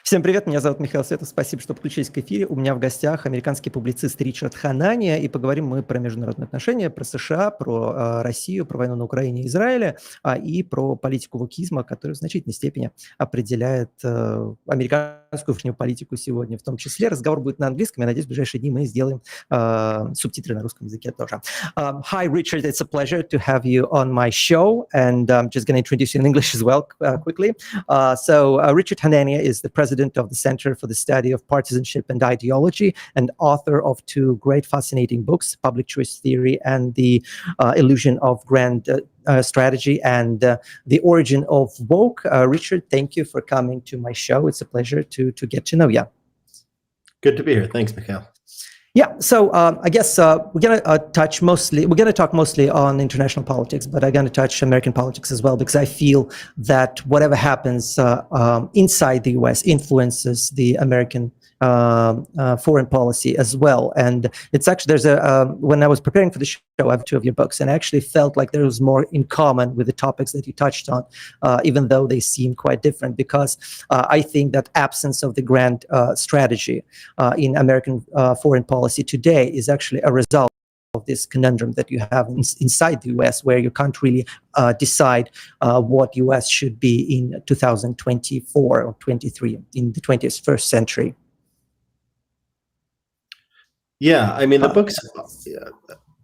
Всем привет, меня зовут Михаил Светов, спасибо, что подключились к эфире. У меня в гостях американский публицист Ричард Ханания, и поговорим мы про международные отношения, про США, про Россию, про войну на Украине и Израиле, и про политику вокизма, которая в значительной степени определяет американскую внешнюю политику сегодня. В том числе разговор будет на английском, я надеюсь, в ближайшие дни мы сделаем субтитры на русском языке тоже. Hi, Richard, it's a pleasure to have you on my show, and I'm just going to introduce you in English as well quickly. Richard Hanania is the president of the Center for the Study of Partisanship and Ideology and author of two great fascinating books, Public Choice Theory and The Illusion of Grand Strategy and The Origin of Woke. Richard, thank you for coming to my show. It's a pleasure to get to know you. Good to be here. Thanks, Mikhail. Yeah, so I guess we're going to talk mostly on international politics, but I'm going to touch American politics as well, because I feel that whatever happens inside the US influences the American foreign policy as well. And it's actually, when I was preparing for the show, I have two of your books, and I actually felt like there was more in common with the topics that you touched on, even though they seem quite different, because I think that absence of the grand strategy in American foreign policy today is actually a result of this conundrum that you have inside the US, where you can't really decide what US should be in 2024 or 23 in the 21st century. Yeah, I mean, the books.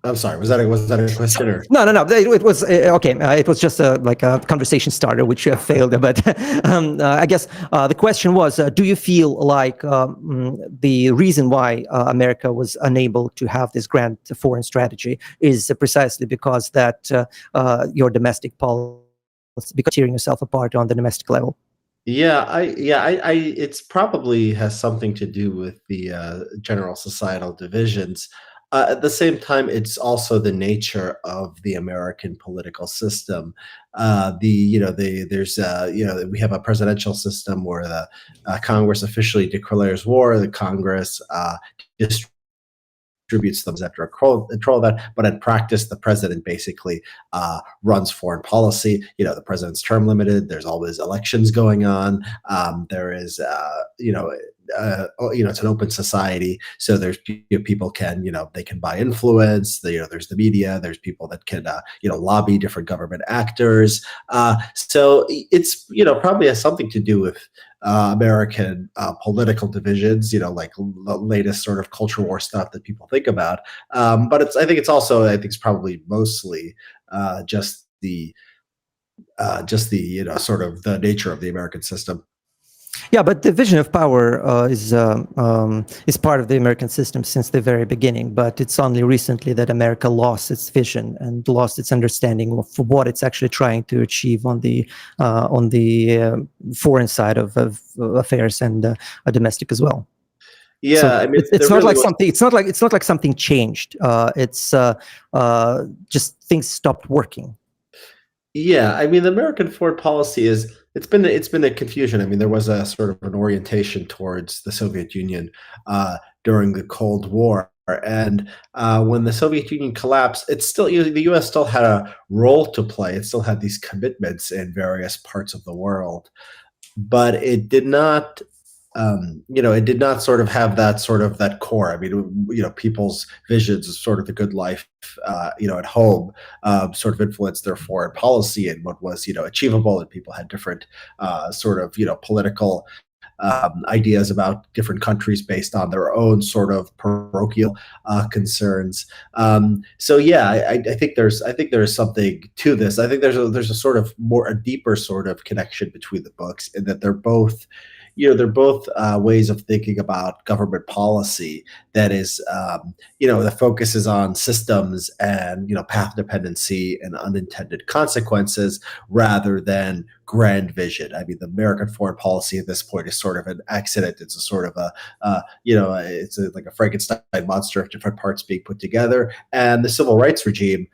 I'm sorry. Was that a question? Or? No. It was okay. It was just like a conversation starter, which failed. But I guess the question was: do you feel like the reason why America was unable to have this grand foreign strategy is precisely because that your domestic policy, because tearing yourself apart on the domestic level? It's probably has something to do with the general societal divisions. At the same time, it's also the nature of the American political system. We have a presidential system where the Congress officially declares war. The Congress distributes them after control of that, but in practice, the president basically runs foreign policy. The president's term limited. There's always elections going on. There is, it's an open society, so there's people they can buy influence. There's the media. There's people that can lobby different government actors. So it's probably has something to do with American political divisions, like the latest sort of culture war stuff that people think about. But I think it's probably mostly just the sort of the nature of the American system. Yeah, but the vision of power is part of the American system since the very beginning. But it's only recently that America lost its vision and lost its understanding of what it's actually trying to achieve on the foreign side of affairs and domestic as well. Yeah, so I mean, it's not like something. It's not like something changed. It's just things stopped working. Yeah, I mean, the American foreign policy it's been a confusion. I mean, there was a sort of an orientation towards the Soviet Union during the Cold War, and when the Soviet Union collapsed, it's still the U.S. still had a role to play. It still had these commitments in various parts of the world, but it did not. It did not sort of have that core. I mean, people's visions of sort of the good life, at home, sort of influenced their foreign policy and what was, achievable. And people had different political ideas about different countries based on their own sort of parochial concerns. I think there's something to this. I think there's a sort of a deeper sort of connection between the books, in that they're both ways of thinking about government policy that is, that focuses on systems and, path dependency and unintended consequences rather than grand vision. I mean, the American foreign policy at this point is sort of an accident. It's a sort of like a Frankenstein monster of different parts being put together. And the civil rights regime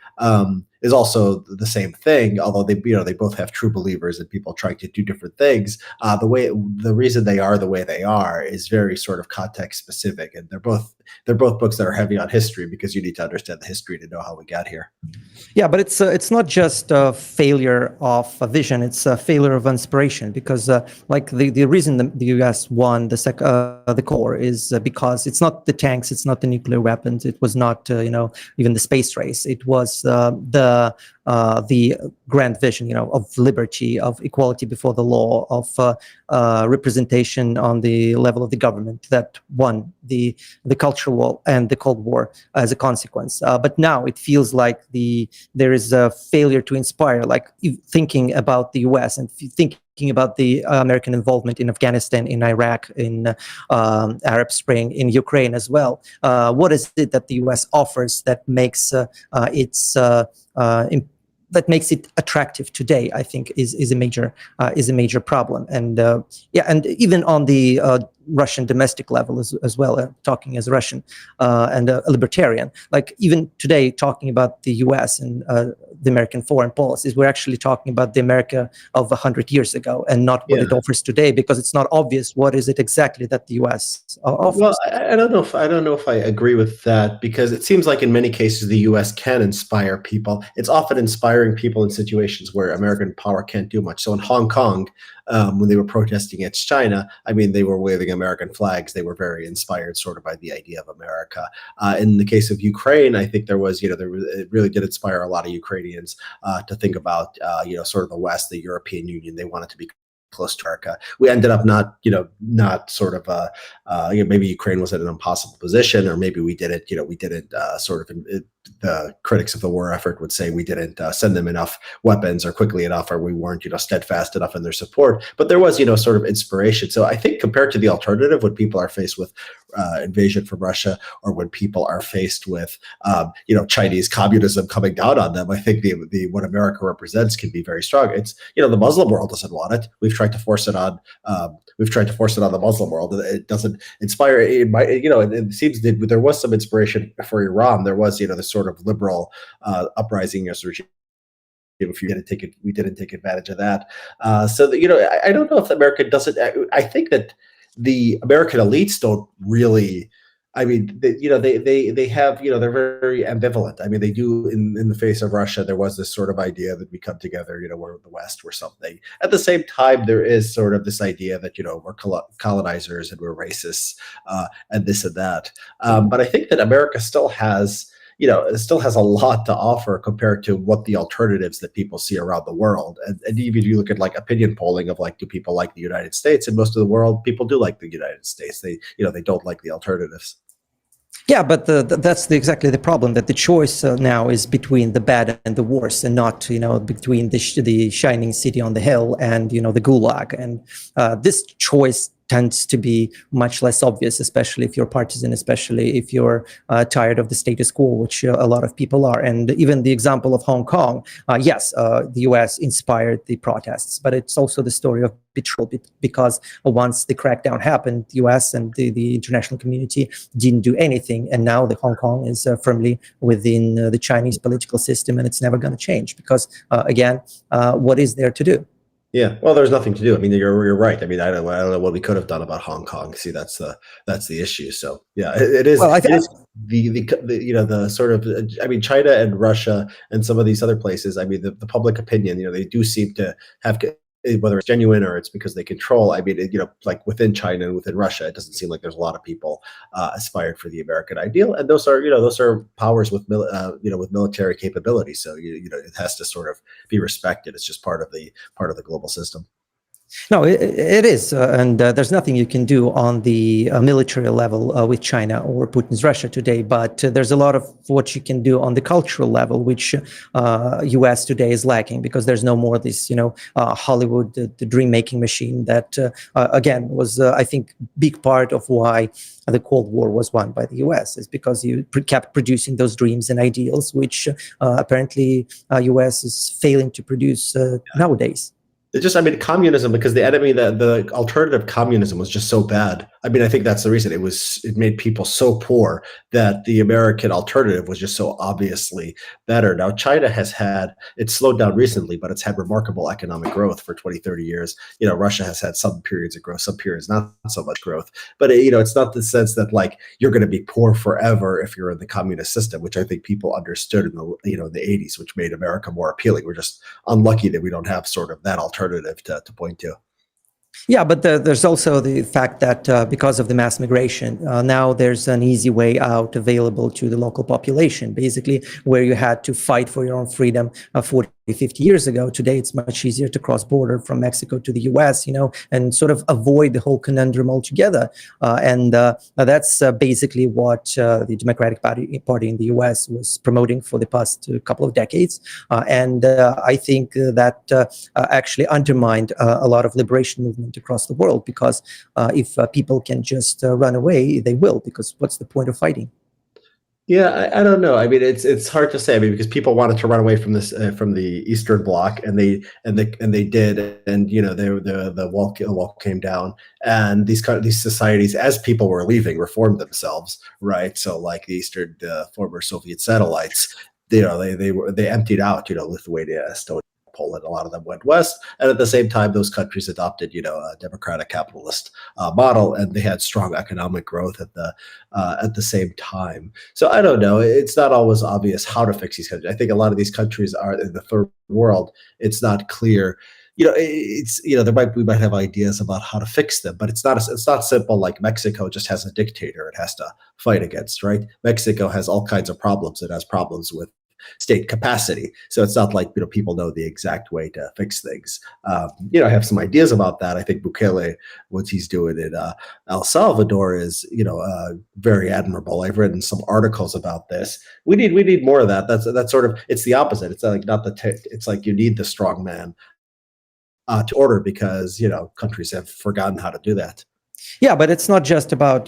is also the same thing, although they both have true believers and people trying to do different things. The reason they are the way they are is very sort of context specific, and they're both they're both books that are heavy on history because you need to understand the history to know how we got here. Yeah, but it's not just a failure of a vision; it's a failure of inspiration. Because like the reason the U.S. won the core is because it's not the tanks, it's not the nuclear weapons, it was not even the space race. It was the grand vision, of liberty, of equality before the law, of representation on the level of the government that won the cultural war and the Cold War as a consequence. But now it feels like there is a failure to inspire, like thinking about the U.S. and thinking about the American involvement in Afghanistan, in Iraq, in Arab Spring, in Ukraine as well. What is it that the U.S. offers that makes that makes it attractive today? I think is a major problem, and and even on the Russian domestic level as well, talking as a Russian and a libertarian, like even today talking about the U.S. and the American foreign policies, we're actually talking about the America of 100 years ago and not what it offers today, because it's not obvious what is it exactly that the U.S. offers. Well, I don't know if I agree with that, because it seems like in many cases the U.S. can inspire people. It's often inspiring people in situations where American power can't do much. So in Hong Kong, when they were protesting against China, I mean, they were waving American flags. They were very inspired sort of by the idea of America. In the case of Ukraine, I think it really did inspire a lot of Ukrainians to think about, sort of the West, the European Union. They wanted to be close to America. We ended up not sort of, maybe Ukraine was in an impossible position, or maybe we didn't the critics of the war effort would say we didn't send them enough weapons or quickly enough, or we weren't, steadfast enough in their support. But there was, sort of inspiration. So I think compared to the alternative, when people are faced with invasion from Russia, or when people are faced with, Chinese communism coming down on them, I think the what America represents can be very strong. It's, the Muslim world doesn't want it. We've tried to force it on. We've tried to force it on the Muslim world. It doesn't inspire. It seems that there was some inspiration for Iran. There was, this sort of liberal uprising against the regime. If we didn't take advantage of that. I don't know if America doesn't. I think that the American elites don't really. I mean, they have, they're very ambivalent. I mean, they do in the face of Russia. There was this sort of idea that we come together, we're the West, we're something. At the same time, there is sort of this idea that, we're colonizers and we're racists and this and that. But I think that America still has a lot to offer compared to what the alternatives that people see around the world. And even if you look at like opinion polling of like, do people like the United States? In most of the world, people do like the United States. They don't like the alternatives. Yeah, but that's exactly the problem, that the choice now is between the bad and the worse, and not, between the shining city on the hill and, the gulag. And this choice tends to be much less obvious, especially if you're partisan, especially if you're tired of the status quo, which a lot of people are. And even the example of Hong Kong, yes, the US inspired the protests, but it's also the story of betrayal, because once the crackdown happened, the US and the international community didn't do anything. And now the Hong Kong is firmly within the Chinese political system, and it's never going to change because, again, what is there to do? Yeah, well, there's nothing to do. I mean, you're right. I mean, I don't know what we could have done about Hong Kong. See, that's the issue. So yeah, it is. Well, it is the sort of. I mean, China and Russia and some of these other places. I mean, the public opinion. They do seem to have, whether it's genuine or it's because they control. I mean, like within China and within Russia, it doesn't seem like there's a lot of people aspired for the American ideal, and those are powers with with military capability. So it has to sort of be respected. It's just part of the global system. No, it is, and there's nothing you can do on the military level with China or Putin's Russia today, but there's a lot of what you can do on the cultural level, which U.S. today is lacking, because there's no more this, Hollywood, the dream-making machine that, again, was, I think, big part of why the Cold War was won by the U.S. is because you kept producing those dreams and ideals, which apparently U.S. is failing to produce nowadays. It just, I mean, communism, because the enemy, the alternative communism was just so bad. I mean, I think that's the reason it made people so poor that the American alternative was just so obviously better. Now, China it's slowed down recently, but it's had remarkable economic growth for 20, 30 years. Russia has had some periods of growth, some periods not so much growth. But, it's not the sense that like you're going to be poor forever if you're in the communist system, which I think people understood in the 80s, which made America more appealing. We're just unlucky that we don't have sort of that alternative to point to. Yeah, but there's also the fact that because of the mass migration, now there's an easy way out available to the local population, basically, where you had to fight for your own freedom 40, 50 years ago. Today, it's much easier to cross border from Mexico to the US, and sort of avoid the whole conundrum altogether. And that's basically what the Democratic Party in the US was promoting for the past couple of decades. And I think that actually undermined a lot of liberation movement across the world, because if people can just run away, they will, because what's the point of fighting? Yeah, I don't know. I mean, it's hard to say. I mean, because people wanted to run away from this from the Eastern Bloc, and they did, and the wall came down, and these societies, as people were leaving, reformed themselves, right? So, like the former Soviet satellites, they emptied out, Lithuania, Estonia, Poland. A lot of them went west, and at the same time, those countries adopted, a democratic capitalist model, and they had strong economic growth at the same time. So I don't know. It's not always obvious how to fix these countries. I think a lot of these countries are in the third world. It's not clear. We might have ideas about how to fix them, but it's not simple. Like Mexico just has a dictator it has to fight against, right? Mexico has all kinds of problems. It has problems with state capacity. So it's not like, people know the exact way to fix things. I have some ideas about that. I think Bukele, what he's doing in El Salvador is, very admirable. I've written some articles about this. We need more of that. That's sort of, it's the opposite. It's like it's like you need the strong man to order, because, countries have forgotten how to do that. Yeah, but it's not just about,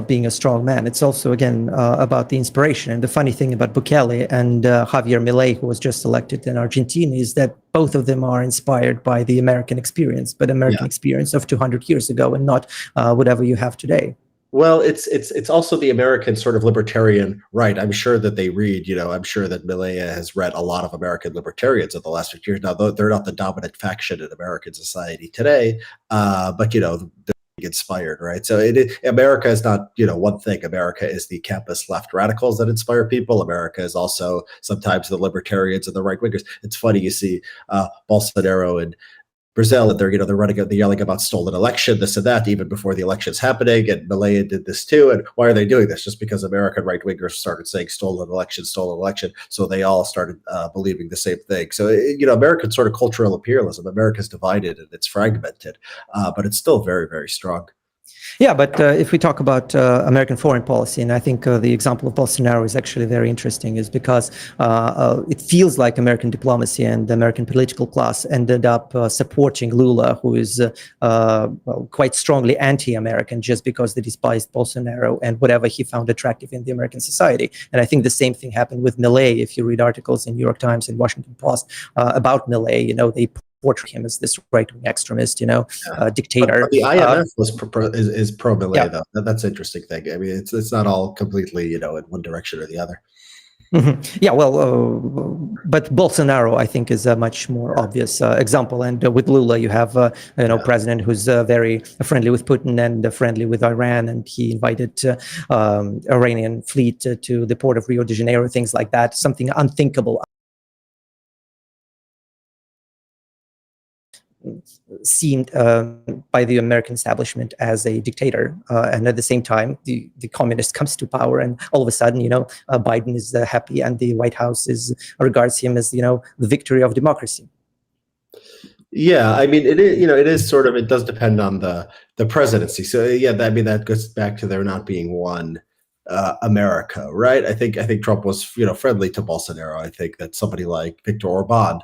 being a strong man. It's also, again, about the inspiration. And the funny thing about Bukele and Javier Milei, who was just elected in Argentina, is that both of them are inspired by the American experience, but American experience of 200 years ago, and not whatever you have today. Well, it's also the American sort of libertarian right. I'm sure that they read, I'm sure that Milei has read a lot of American libertarians in the last 50 years. Now, they're not the dominant faction in American society today, but, they're inspired, right? So America is not, one thing. America is the campus left radicals that inspire people. America is also sometimes the libertarians and the right wingers. It's funny, you see Bolsonaro and Brazil, and they're yelling about stolen election, this and that, even before the election's happening. And Malaya did this too. And why are they doing this? Just because American right wingers started saying stolen election. So they all started believing the same thing. So, American sort of cultural imperialism, America's divided and it's fragmented, but it's still very, very strong. Yeah, but if we talk about American foreign policy, and I think the example of Bolsonaro is actually very interesting, is because it feels like American diplomacy and the American political class ended up supporting Lula, who is quite strongly anti-American, just because they despised Bolsonaro and whatever he found attractive in the American society. And I think the same thing happened with Milei. If you read articles in New York Times and Washington Post about Milei, they portray him as this right-wing extremist, dictator. But the IMF is pro Milei, though. That's an interesting thing. I mean, it's not all completely, in one direction or the other. Mm-hmm. Yeah, well, but Bolsonaro, I think, is a much more obvious example. And with Lula, you have, president who's very friendly with Putin and friendly with Iran, and he invited Iranian fleet to the port of Rio de Janeiro, things like that. Something unthinkable. Seen by the American establishment as a dictator, and at the same time, the communist comes to power, and all of a sudden, Biden is happy, and the White House regards him as the victory of democracy. Yeah, I mean, it is sort of, it does depend on the presidency. So that goes back to there not being one America, right? I think Trump was friendly to Bolsonaro. I think that somebody like Viktor Orban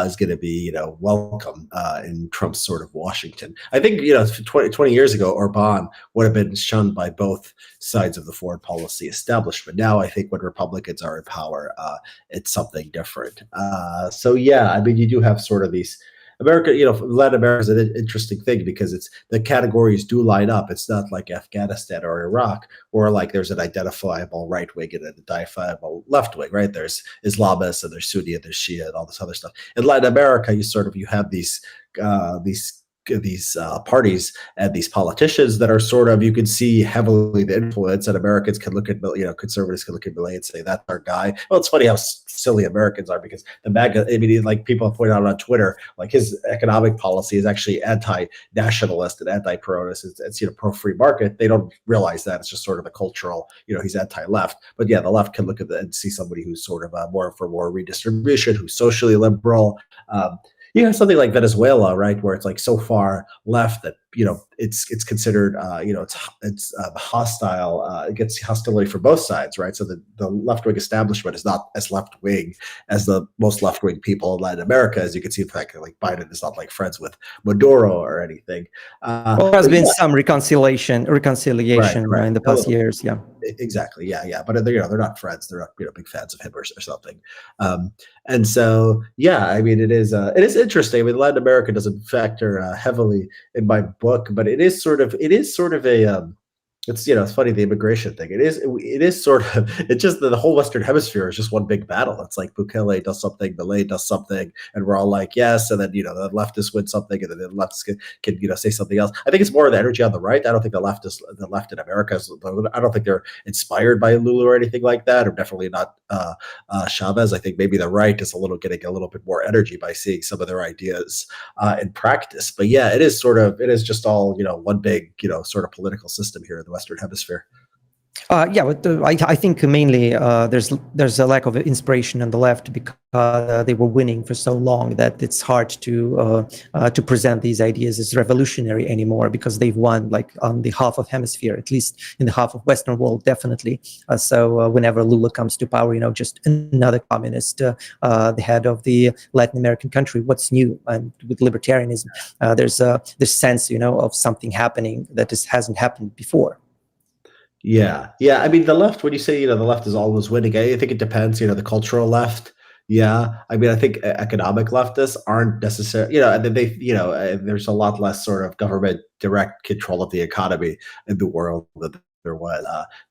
is going to be, welcome in Trump's sort of Washington. I think, 20 years ago, Orban would have been shunned by both sides of the foreign policy establishment. Now, I think when Republicans are in power, it's something different. So, yeah, I mean, you do have sort of these. America, Latin America is an interesting thing because the categories do line up. It's not like Afghanistan or Iraq, where like there's an identifiable right wing and an identifiable left wing, right? There's Islamists and there's Sunni and there's Shia and all this other stuff. In Latin America, you have these parties and these politicians that are sort of, you can see heavily the influence, and Americans can look at, conservatives can look at Milei and say, that's our guy. Well, it's funny how silly Americans are, because the MAGA, like people point out on Twitter, like his economic policy is actually anti-nationalist and anti-pro-ness. It's pro-free market. They don't realize that. It's just sort of a cultural, he's anti-left. But yeah, the left can look at that and see somebody who's sort of more redistribution, who's socially liberal. You have something like Venezuela, right, where it's like so far left that it's considered it's hostile. It gets hostility from both sides, right? So the left wing establishment is not as left wing as the most left wing people in Latin America, as you can see. In fact, like Biden is not like friends with Maduro or anything. Well, there has been some reconciliation right, in the past years. Yeah, exactly. Yeah. But they're not friends. They're not big fans of him or something. And so yeah, I mean, it is interesting. I mean, Latin America doesn't factor heavily in my book, but it is sort of a it's funny, the immigration thing. It is sort of, it's just the whole Western Hemisphere is just one big battle. It's like Bukele does something, Milei does something, and we're all like, yes, and then the leftists win something, and then the leftists can say something else. I think it's more of the energy on the right. I don't think the left in America I don't think they're inspired by Lula or anything like that, or definitely not Chavez. I think maybe the right is getting a little bit more energy by seeing some of their ideas in practice. But yeah, it is just all one big sort of political system here in the Western Hemisphere. But I think mainly there's a lack of inspiration on the left, because they were winning for so long that it's hard to present these ideas as revolutionary anymore, because they've won like on the half of hemisphere, at least in the half of Western world, definitely. So whenever Lula comes to power, just another communist, the head of the Latin American country. What's new? And with libertarianism, there's this sense of something happening that hasn't happened before. Yeah. I mean, the left, when you say, the left is always winning, I think it depends, the cultural left. Yeah. I mean, I think economic leftists aren't necessarily, and then there's a lot less sort of government direct control of the economy in the world than there was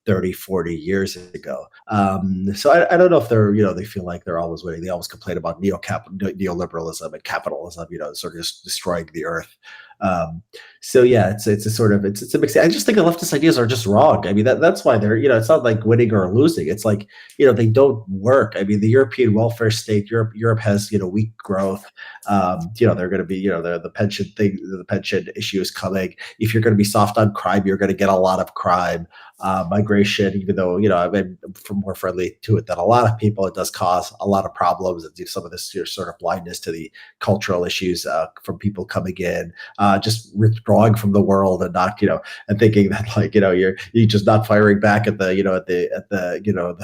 30, 40 years ago. So I don't know if they're, they feel like they're always winning. They always complain about neoliberalism and capitalism, sort of just destroying the earth. So yeah, it's a mix. I just think the leftist ideas are just wrong. I mean, that's why they're, it's not like winning or losing. It's like, they don't work. I mean, the European welfare state, Europe has, weak growth. They're going to be, the pension thing, the pension issue is coming. If you're going to be soft on crime, you're going to get a lot of crime. Migration, even though, I've been more friendly to it than a lot of people, it does cause a lot of problems. And some of this sort of blindness to the cultural issues from people coming in, just withdrawing from the world and not, and thinking that like, you're just not firing back at the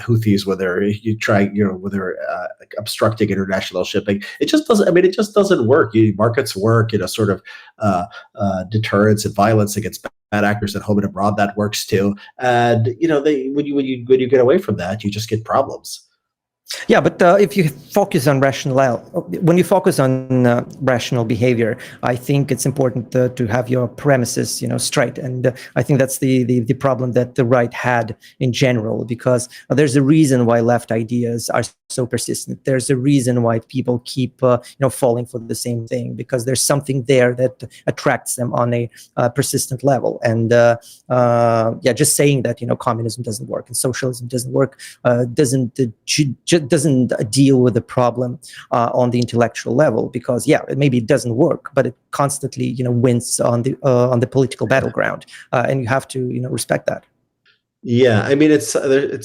Houthis when they're like obstructing international shipping. It just doesn't work. Markets work, sort of deterrence and violence against bad actors at home and abroad, that works too. And when you get away from that, you just get problems. Yeah, but if you focus on when you focus on rational behavior, I think it's important to have your premises, straight. And I think that's the problem that the right had in general, because there's a reason why left ideas are so persistent. There's a reason why people keep, falling for the same thing, because there's something there that attracts them on a persistent level. And just saying that, communism doesn't work and socialism doesn't work doesn't deal with the problem on the intellectual level, because maybe it doesn't work, but it constantly wins on the political battleground, and you have to respect that. Yeah, I mean, it's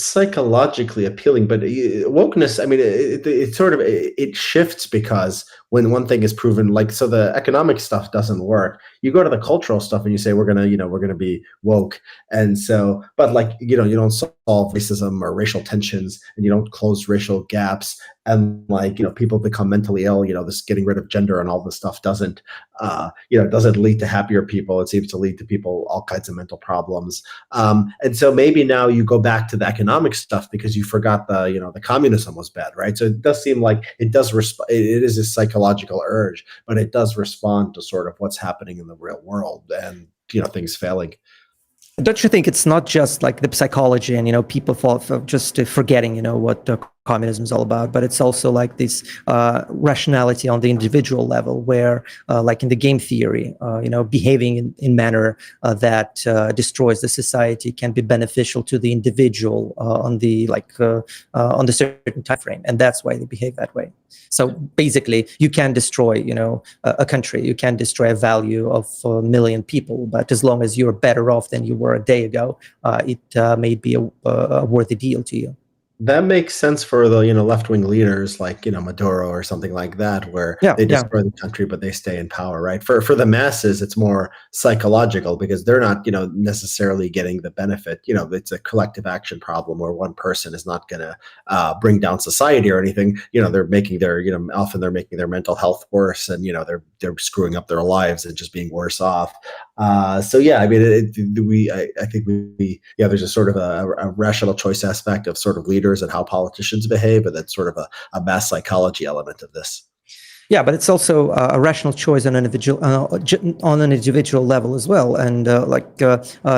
psychologically appealing, but wokeness, I mean, it shifts, because when one thing is proven, like, so the economic stuff doesn't work, you go to the cultural stuff and you say, we're gonna be woke. And so, but like, you don't solve racism or racial tensions, and you don't close racial gaps. And like, people become mentally ill, this getting rid of gender and all this stuff doesn't lead to happier people. It seems to lead to people, all kinds of mental problems. And so maybe now you go back to the economic stuff because you forgot the communism was bad, right? So it does seem like it is a psychological psychological urge, but it does respond to sort of what's happening in the real world and, things failing. Don't you think it's not just like the psychology and, people fall for just forgetting, what communism is all about, but it's also like this rationality on the individual level where, like in the game theory, behaving in manner that destroys the society can be beneficial to the individual on the certain time frame. And that's why they behave that way. So basically, you can destroy, a country, you can destroy a value of a million people, but as long as you're better off than you were a day ago, it may be a worthy deal to you. That makes sense for the, left-wing leaders like, Maduro or something like that, where they destroy the country, but they stay in power, right? For the masses, it's more psychological because they're not, necessarily getting the benefit. It's a collective action problem where one person is not going to bring down society or anything. They're making their, often they're making their mental health worse and, they're screwing up their lives and just being worse off. So yeah, I mean, I think there's a sort of a rational choice aspect of sort of leaders and how politicians behave, and that's sort of a mass psychology element of this. Yeah, but it's also a rational choice on an individual level as well. And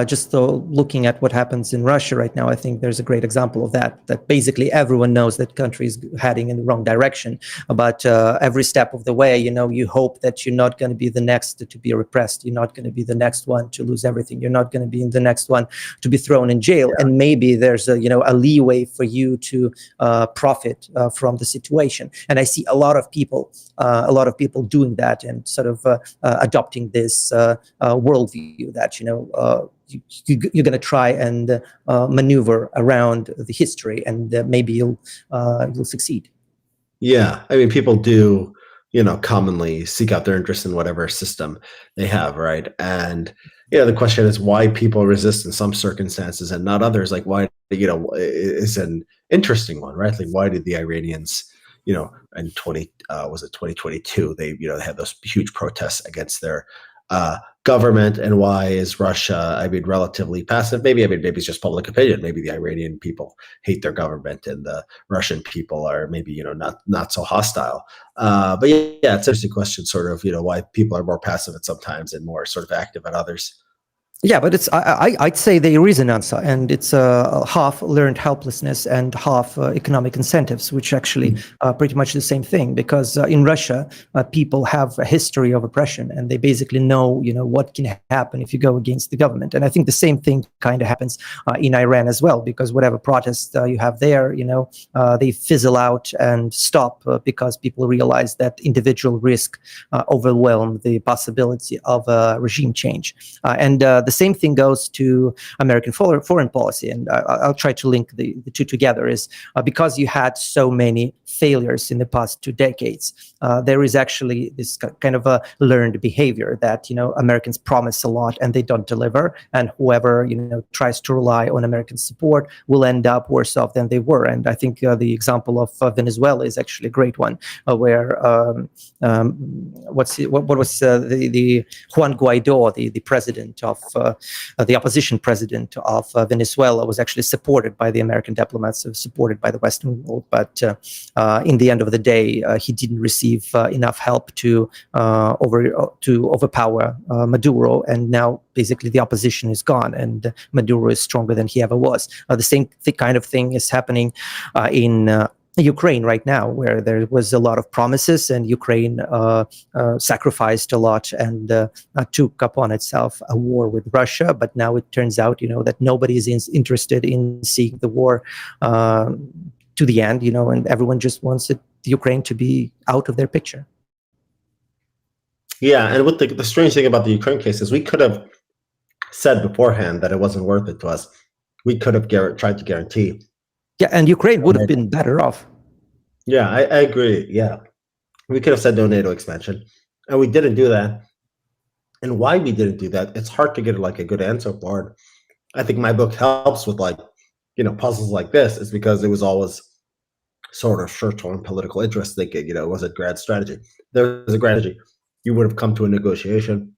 just looking at what happens in Russia right now, I think there's a great example of that. That basically everyone knows that country is heading in the wrong direction, but every step of the way, you hope that you're not going to be the next to be repressed. You're not going to be the next one to lose everything. You're not going to be the next one to be thrown in jail. Yeah. And maybe there's a leeway for you to profit from the situation. And I see a lot of people doing that and sort of adopting this worldview that you're going to try and maneuver around the history, and maybe you'll succeed. Yeah, I mean, people do commonly seek out their interest in whatever system they have, right? And the question is why people resist in some circumstances and not others. Like why is an interesting one, right? Like why did the Iranians in 2022, they had those huge protests against their government, and why is Russia, relatively passive? Maybe it's just public opinion. Maybe the Iranian people hate their government and the Russian people are maybe, not so hostile. But yeah, it's an interesting question, sort of, why people are more passive at some times and more sort of active at others. Yeah, but I'd say there is an answer, and it's half learned helplessness and half economic incentives, which actually pretty much the same thing. Because in Russia, people have a history of oppression, and they basically know, what can happen if you go against the government. And I think the same thing kind of happens in Iran as well, because whatever protests you have there, they fizzle out and stop because people realize that individual risk overwhelm the possibility of a regime change. And the same thing goes to American foreign policy, and I'll try to link the two together. Is because you had so many failures in the past 2 decades, there is actually this kind of a learned behavior that Americans promise a lot and they don't deliver, and whoever tries to rely on American support will end up worse off than they were. And I think the example of Venezuela is actually a great one, where what was the Juan Guaido, the president of the opposition president of Venezuela, was actually supported by the American diplomats, supported by the Western world. But in the end of the day, he didn't receive enough help to overpower Maduro. And now basically the opposition is gone and Maduro is stronger than he ever was. The same kind of thing is happening in Ukraine right now, where there was a lot of promises, and Ukraine sacrificed a lot and took upon itself a war with Russia. But now it turns out, that nobody is interested in seeing the war to the end, and everyone just wants Ukraine to be out of their picture. Yeah, and what the strange thing about the Ukraine case is we could have said beforehand that it wasn't worth it to us. We could have tried to guarantee. Yeah, and Ukraine would have been better off. Yeah, I agree. Yeah, we could have said no NATO expansion, and we didn't do that. And why we didn't do that, it's hard to get a good answer for it. I think my book helps with puzzles like this, is because it was always sort of short-term political interest thinking. It was a grand strategy. There was a grand strategy. You would have come to a negotiation,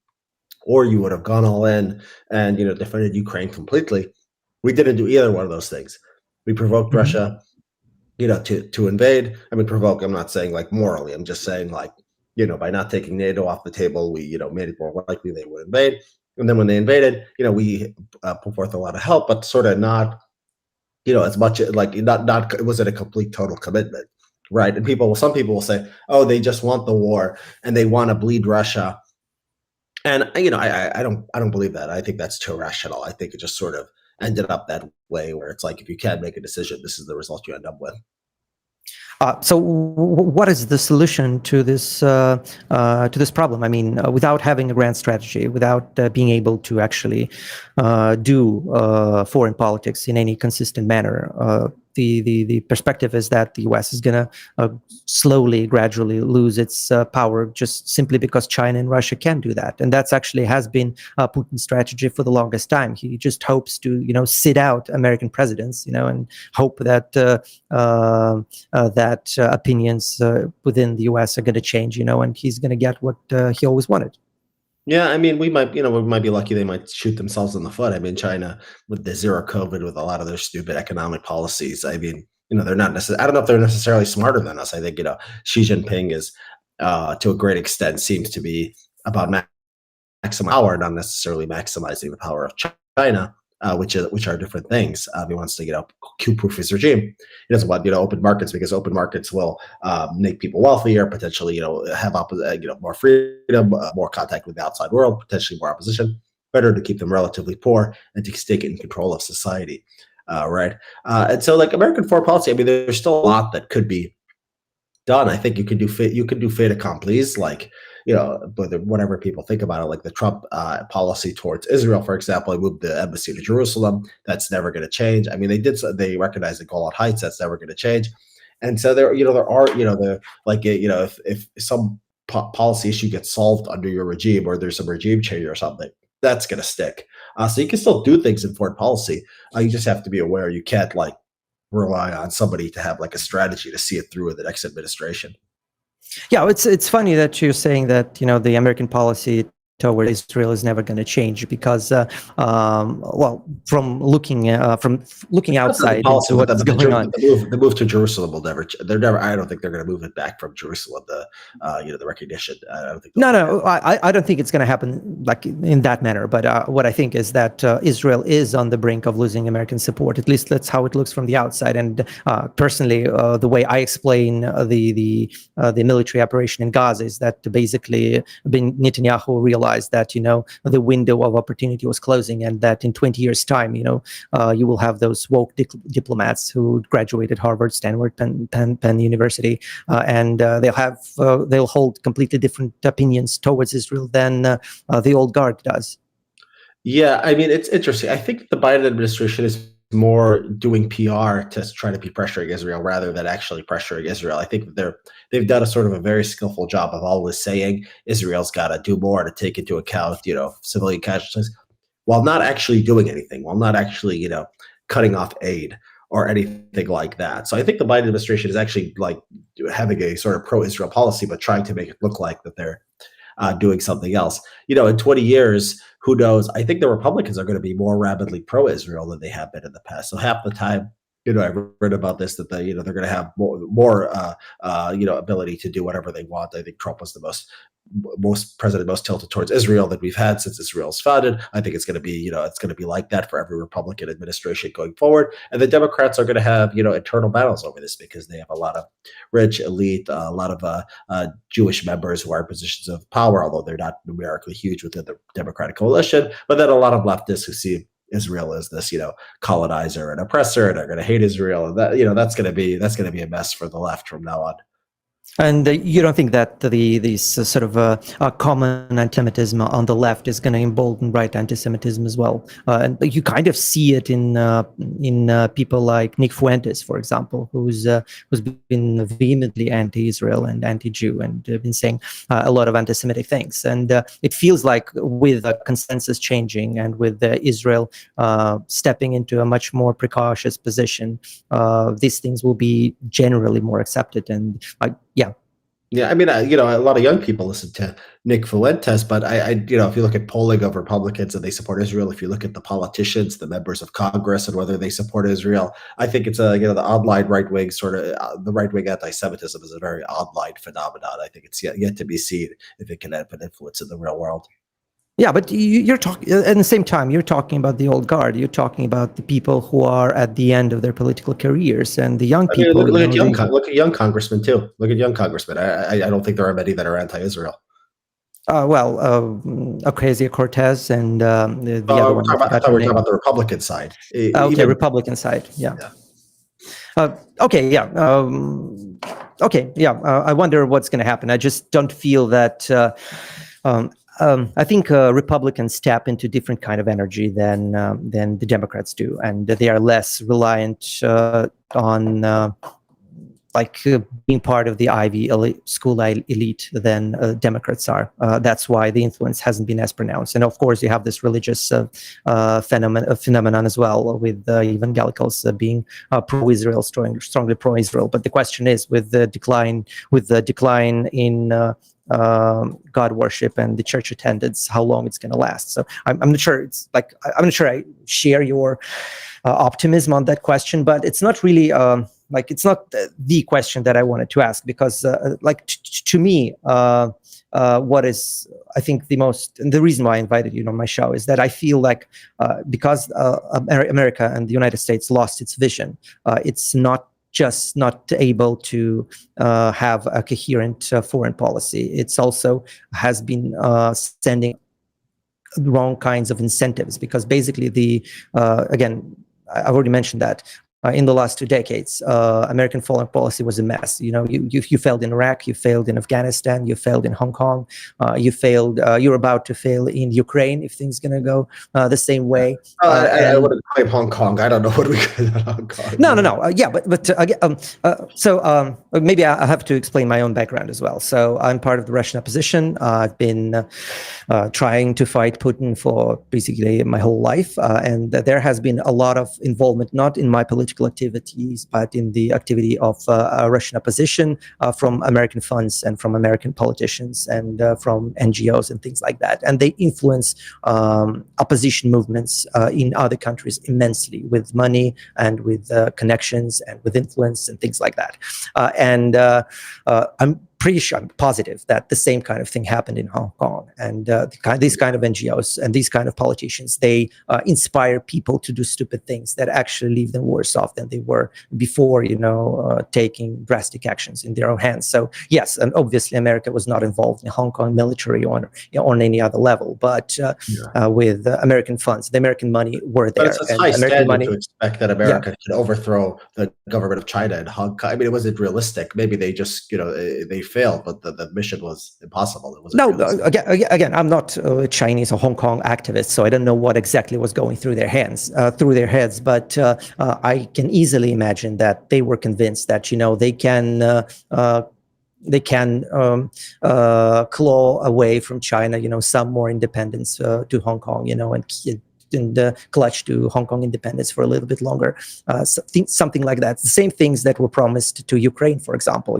or you would have gone all in and defended Ukraine completely. We didn't do either one of those things. We provoked Russia, to invade. I mean, provoke, I'm not saying morally, I'm just saying by not taking NATO off the table, we made it more likely they would invade. And then when they invaded, we put forth a lot of help, but sort of not, as much like not it wasn't a complete total commitment, right? And some people will say, oh, they just want the war and they want to bleed Russia. And I don't believe that. I think that's too irrational. I think it just sort of ended up that way, where it's like, if you can't make a decision, this is the result you end up with. So what is the solution to this problem? I mean, without having a grand strategy, without being able to actually do foreign politics in any consistent manner, the perspective is that the U.S. is going to slowly, gradually lose its power, just simply because China and Russia can do that. And that's actually has been Putin's strategy for the longest time. He just hopes to, sit out American presidents, and hope that opinions within the U.S. are going to change, and he's going to get what he always wanted. Yeah, I mean, we might be lucky they might shoot themselves in the foot. I mean, China with the zero COVID, with a lot of their stupid economic policies. I mean, they're not necessarily, I don't know if they're necessarily smarter than us. I think, Xi Jinping is, to a great extent, seems to be about maximizing power, not necessarily maximizing the power of China, which are different things. He wants to, Q-proof his regime. He doesn't want, open markets, because open markets will make people wealthier, potentially, have more freedom, more contact with the outside world, potentially more opposition. Better to keep them relatively poor and to stay in control of society, right? And so, like, American foreign policy, I mean, there's still a lot that could be done. I think you could do fait accomplis, like, whatever people think about it, like the Trump policy towards Israel, for example. They moved the embassy to Jerusalem. That's never going to change. I mean, they recognize the Golan Heights. That's never going to change. And so there are, if some policy issue gets solved under your regime, or there's some regime change or something, that's going to stick. So you can still do things in foreign policy. You just have to be aware you can't rely on somebody to have a strategy to see it through with the next administration. Yeah, it's funny that you're saying that the American policy toward Israel is never going to change, because from looking outside into what's going on, the move to Jerusalem will never. I don't think they're going to move it back from Jerusalem. The recognition. I don't think. No, I don't think it's going to happen in that manner. But what I think is that Israel is on the brink of losing American support. At least that's how it looks from the outside. And personally, the way I explain the military operation in Gaza is that basically Netanyahu realized that the window of opportunity was closing, and that in 20 years' time, you will have those woke diplomats who graduated Harvard, Stanford, Penn University, and they'll hold completely different opinions towards Israel than the old guard does. Yeah, I mean, it's interesting. I think the Biden administration is more doing PR to try to be pressuring Israel rather than actually pressuring Israel. I think they've done a sort of a very skillful job of always saying Israel's got to do more to take into account, civilian casualties, while not actually doing anything, while not actually, cutting off aid or anything like that. So I think the Biden administration is actually having a sort of pro-Israel policy, but trying to make it look like that they're doing something else. In 20 years, who knows? I think the Republicans are going to be more rabidly pro-Israel than they have been in the past. So half the time, I've read about this, that they're going to have more ability to do whatever they want. I think Trump was the most tilted towards Israel that we've had since Israel's founded. I think it's going to be, it's going to be like that for every Republican administration going forward. And the Democrats are going to have, internal battles over this, because they have a lot of rich elite, a lot of Jewish members who are in positions of power, although they're not numerically huge within the Democratic coalition. But then a lot of leftists who see Israel as this, colonizer and oppressor, and are going to hate Israel, and that, that's going to be a mess for the left from now on. And you don't think that these sort of common anti-Semitism on the left is going to embolden right anti-Semitism as well? And you kind of see it in people like Nick Fuentes, for example, who's been vehemently anti-Israel and anti-Jew, and been saying a lot of anti-Semitic things. And it feels like with the consensus changing, and with Israel stepping into a much more precautious position, these things will be generally more accepted. And yeah. Yeah, I mean, a lot of young people listen to Nick Fuentes, but if you look at polling of Republicans and they support Israel, if you look at the politicians, the members of Congress, and whether they support Israel, I think it's the online right wing the right wing anti-Semitism is a very online phenomenon. I think it's yet to be seen if it can have an influence in the real world. Yeah, but you're talking at the same time. You're talking about the old guard. You're talking about the people who are at the end of their political careers, and the young people. Look at young congressmen too. Look at young congressmen. I don't think there are many that are anti-Israel. Ocasio-Cortez and the other one. I thought we were talking about the Republican side. Okay, Republican side. Yeah. I wonder what's going to happen. I just don't feel that. I think Republicans tap into different kind of energy than the Democrats do, and they are less reliant on being part of the Ivy school elite than Democrats are. That's why the influence hasn't been as pronounced. And of course, you have this religious phenomenon as well, with evangelicals being pro-Israel, strongly pro-Israel. But the question is, with the decline in God worship and the church attendance, how long it's going to last. So I'm not sure. I'm not sure I share your optimism on that question, but it's not really it's not the question that I wanted to ask, because to me, what is, I think, the reason why I invited you on my show is that I feel like because America and the United States lost its vision, it's not able to have a coherent foreign policy. It's also has been sending the wrong kinds of incentives, because basically again, I've already mentioned that in the last 2 decades, American foreign policy was a mess. You failed in Iraq, you failed in Afghanistan, you failed in Hong Kong, you're about to fail in Ukraine if things going to go the same way. I wouldn't claim Hong Kong. I don't know what we call Hong Kong. No. So maybe I have to explain my own background as well. So I'm part of the Russian opposition. I've been trying to fight Putin for basically my whole life. And there has been a lot of involvement, not in my political activities, but in the activity of Russian opposition from American funds and from American politicians and from NGOs and things like that. And they influence opposition movements in other countries immensely, with money and with connections and with influence and things like that. I'm positive that the same kind of thing happened in Hong Kong. And these kind of NGOs and these kind of politicians, they inspire people to do stupid things that actually leave them worse off than they were before, taking drastic actions in their own hands. So yes, and obviously America was not involved in Hong Kong military or on any other level, but with American funds, the American money were there. But it's a high standard to expect that America could overthrow the government of China and Hong Kong. I mean, it wasn't realistic. Maybe they just, they failed, but the mission was impossible. It wasn't again, I'm not a Chinese or Hong Kong activist, so I don't know what exactly was going through their heads. But I can easily imagine that they were convinced that they can claw away from China, some more independence to Hong Kong, and clutch to Hong Kong independence for a little bit longer, something like that. The same things that were promised to Ukraine, for example.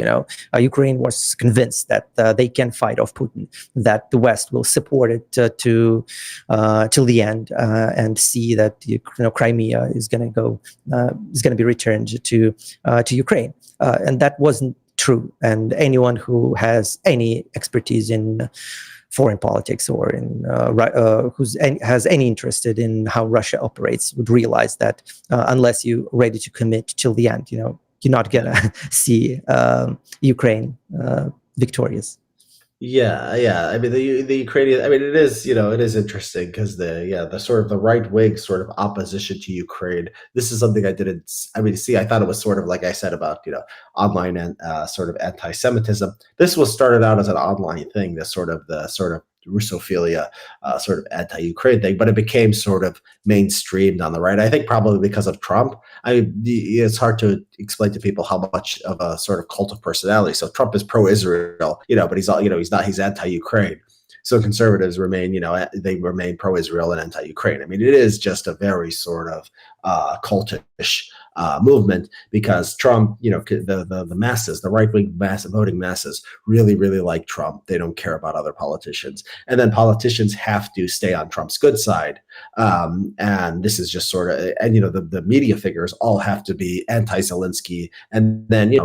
Ukraine was convinced that they can fight off Putin, that the West will support it till the end, and see that Crimea is going to be returned to Ukraine, and that wasn't true. And anyone who has any expertise in foreign politics or in has any interest in how Russia operates would realize that unless you're ready to commit till the end, you're not gonna see Ukraine victorious. Yeah. I mean, the Ukrainian. I mean, it is interesting because the sort of the right wing sort of opposition to Ukraine. This is something I didn't. I mean, see, I thought it was sort of like I said about online and sort of anti-Semitism. This was started out as an online thing. The sort of Russophilia, sort of anti-Ukraine thing, but it became sort of mainstreamed on the right. I think probably because of Trump. I mean, it's hard to explain to people how much of a sort of cult of personality. So Trump is pro-Israel, but he's anti-Ukraine. So conservatives remain, they remain pro-Israel and anti-Ukraine. I mean, it is just a very sort of cultish movement, because Trump, the masses, the right-wing voting masses really, really like Trump. They don't care about other politicians. And then politicians have to stay on Trump's good side. And this is just sort of, and, the media figures all have to be anti-Zelensky, and then,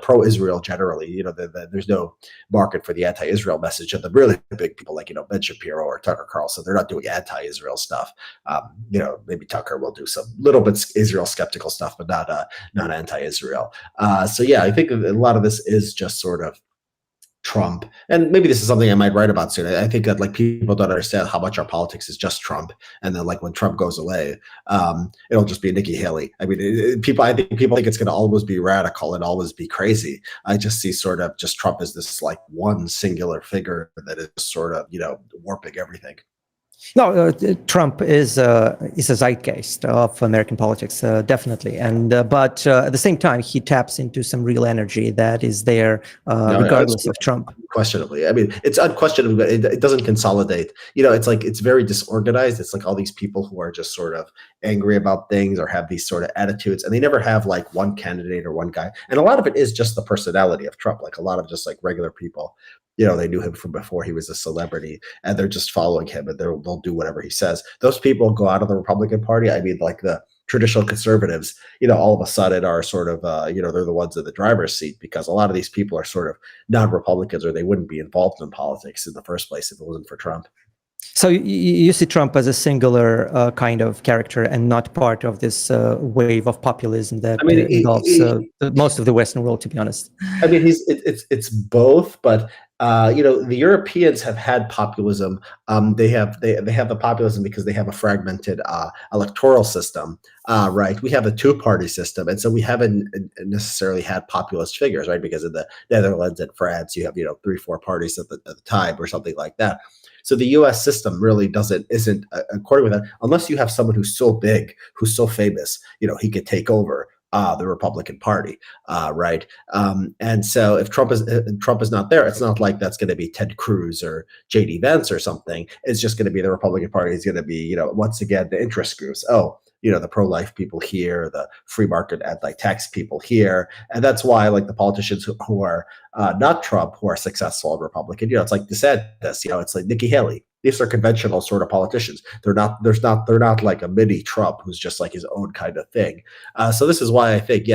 pro-Israel generally. There's no market for the anti-Israel message. And the really big people like, Ben Shapiro or Tucker Carlson, they're not doing anti-Israel stuff. Maybe Tucker will do some little bit Israel skeptical stuff, but not anti-Israel. So yeah, I think a lot of this is just sort of Trump, and maybe this is something I might write about soon. I think that people don't understand how much our politics is just Trump, and then when Trump goes away, it'll just be Nikki Haley. I mean, I think people think it's going to always be radical and always be crazy. I just see sort of just Trump as this one singular figure that is sort of warping everything. No, Trump is a zeitgeist of American politics, definitely. And but at the same time, he taps into some real energy that is there, regardless of Trump. Unquestionably, I mean, it's unquestionable, but it doesn't consolidate. It's very disorganized. It's like all these people who are just sort of angry about things or have these sort of attitudes, and they never have one candidate or one guy. And a lot of it is just the personality of Trump. A lot of just regular people. They knew him from before he was a celebrity, and they're just following him, and they'll do whatever he says. Those people go out of the Republican Party. I mean, the traditional conservatives, all of a sudden are sort of, they're the ones in the driver's seat, because a lot of these people are sort of non-Republicans, or they wouldn't be involved in politics in the first place if it wasn't for Trump. So you see Trump as a singular kind of character and not part of this wave of populism that involves most of the Western world, to be honest. I mean, it's both, but the Europeans have had populism. They have the populism because they have a fragmented electoral system, right? We have a two-party system, and so we haven't necessarily had populist figures, right? Because in the Netherlands and France, you have 3-4 parties at the time or something like that. So the U.S. system really isn't according with that, unless you have someone who's so big, who's so famous, he could take over the Republican Party, right? And so if Trump is not there, it's not like that's going to be Ted Cruz or J.D. Vance or something. It's just going to be the Republican Party is going to be, once again, the interest groups. The pro-life people here, the free market anti-tax people here. And that's why the politicians who are not Trump, who are successful and Republican, it's like DeSantis, it's like Nikki Haley. These are conventional sort of politicians. They're not like a mini Trump who's just his own kind of thing. So this is why I think,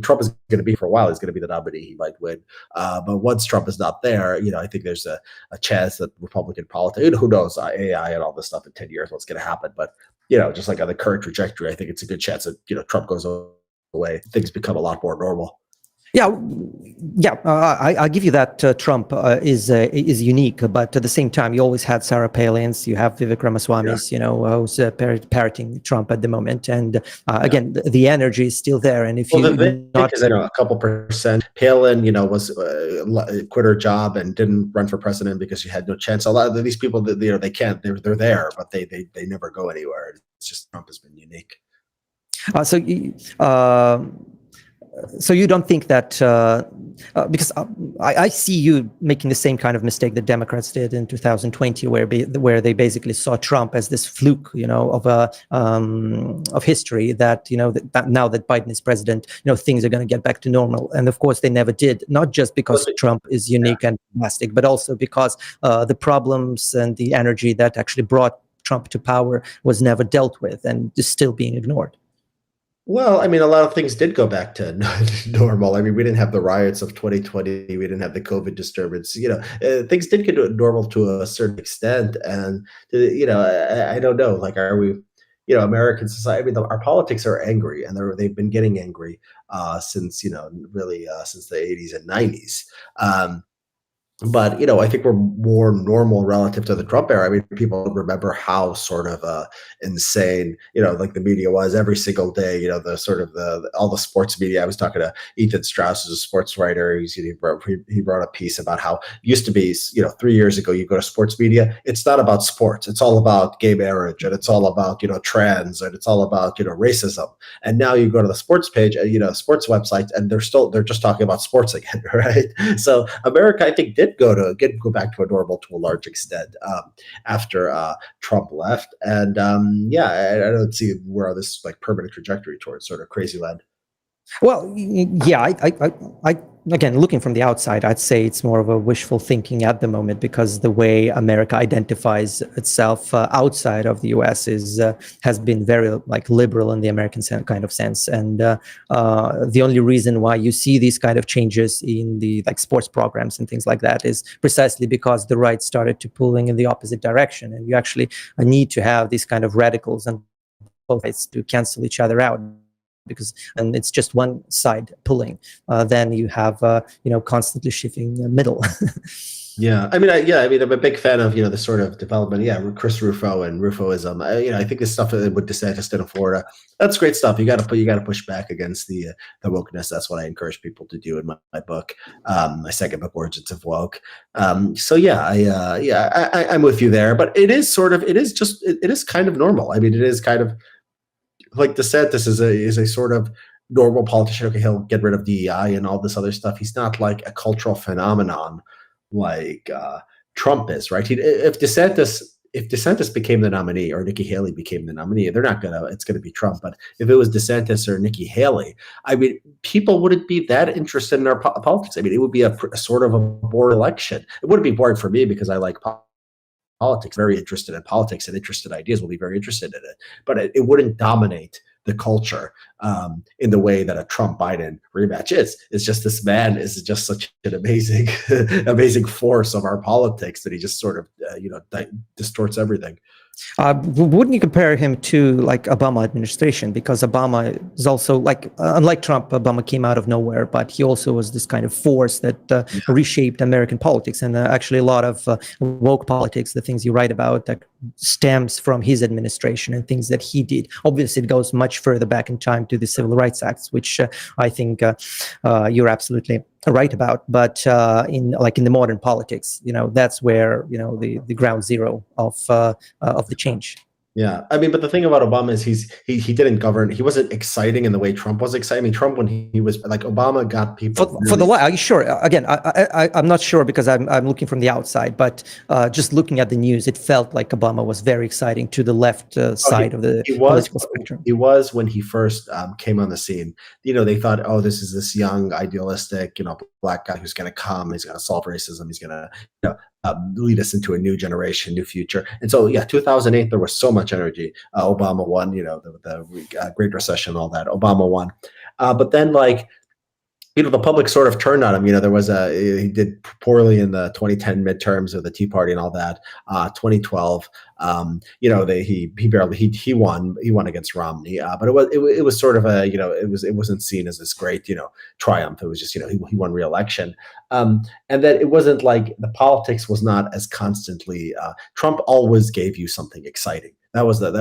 Trump is going to be for a while. He's going to be the nominee. He might win. But once Trump is not there, I think there's a chance that Republican politics, who knows, AI and all this stuff in 10 years, what's going to happen. But, just on the current trajectory, I think it's a good chance that, Trump goes away. Things become a lot more normal. I'll give you that. Trump is unique, but at the same time, you always had Sarah Palin's, you have Vivek Ramaswamy's, who's parroting Trump at the moment, and again, the energy is still there. And if a couple percent, Palin, was quit her job and didn't run for president because she had no chance. A lot of these people, they can't. They're there, but they never go anywhere. It's just Trump has been unique. So you don't think that, because I see you making the same kind of mistake that Democrats did in 2020, where they basically saw Trump as this fluke, of history, that, that now that Biden is president, things are going to get back to normal. And of course, they never did, not just because Trump is unique and drastic, but also because the problems and the energy that actually brought Trump to power was never dealt with and is still being ignored. Well, a lot of things did go back to normal. We didn't have the riots of 2020. We didn't have the COVID disturbance. Things did get normal to a certain extent. And, I don't know, are we, American society, our politics are angry, and they've been getting angry since, really since the 80s and 90s. But, I think we're more normal relative to the Trump era. People remember how sort of insane, the media was every single day, the sort of all the sports media. I was talking to Ethan Strauss, who's a sports writer. He wrote a piece about how it used to be, 3 years ago, you go to sports media, it's not about sports. It's all about gay marriage, and it's all about, trans, and it's all about, racism. And now you go to the sports page, sports websites, and they're just talking about sports again, right? So America, I think, did did go back to a normal to a large extent after Trump left. And I don't see where this like permanent trajectory towards sort of crazy land. Well, yeah, I again, looking from the outside, I'd say it's more of a wishful thinking at the moment, because the way America identifies itself outside of the U.S. has been very like liberal in the American kind of sense, and the only reason why you see these kind of changes in the like sports programs and things like that is precisely because the right started to pulling in the opposite direction, and you actually need to have these kind of radicals on both sides to cancel each other out. Because and it's just one side pulling, then you have constantly shifting middle. Yeah, I mean, I'm a big fan of the sort of development. Yeah, Chris Rufo and Rufoism. I think this stuff with DeSantis in Florida, that's great stuff. You got to push back against the wokeness. That's what I encourage people to do in my book, my second book, Origins of Woke. I'm with you there. But it is kind of normal. I mean, it is kind of like DeSantis is a sort of normal politician. Okay, he'll get rid of DEI and all this other stuff. He's not like a cultural phenomenon like Trump is, right? If DeSantis became the nominee or Nikki Haley became the nominee, it's gonna be Trump. But if it was DeSantis or Nikki Haley, I mean, people wouldn't be that interested in our politics. I mean, it would be a sort of a boring election. It wouldn't be boring for me because I like politics, very interested in politics, and interested ideas will be very interested in it. But it wouldn't dominate the culture in the way that a Trump-Biden rematch is. It's just this man is just such an amazing, amazing force of our politics that he just sort of distorts everything. Wouldn't you compare him to like Obama administration? Because Obama is also like, unlike Trump, Obama came out of nowhere, but he also was this kind of force that reshaped American politics, and actually a lot of woke politics, the things you write about, that stems from his administration and things that he did. Obviously, it goes much further back in time to the Civil Rights Acts, which I think you're absolutely right about. But in the modern politics, that's where the ground zero of the change. Yeah, I mean, but the thing about Obama is he didn't govern. He wasn't exciting in the way Trump was exciting. I mean, Trump, when he was like, Obama got people for the lie. Are you sure? Again, I'm not sure because I'm looking from the outside, but just looking at the news, it felt like Obama was very exciting to the left side of the political spectrum. He was when he first came on the scene. They thought, oh, this is this young, idealistic, black guy who's going to come. He's going to solve racism. He's going to lead us into a new generation, new future. And so, 2008, there was so much energy. Obama won, the Great Recession, all that. Obama won. But then, the public sort of turned on him. He did poorly in the 2010 midterms of the Tea Party and all that. 2012, he won against Romney. But it was sort of it wasn't seen as this great, triumph. It was just, he won re-election. And that it wasn't like the politics was not as constantly, Trump always gave you something exciting. That was the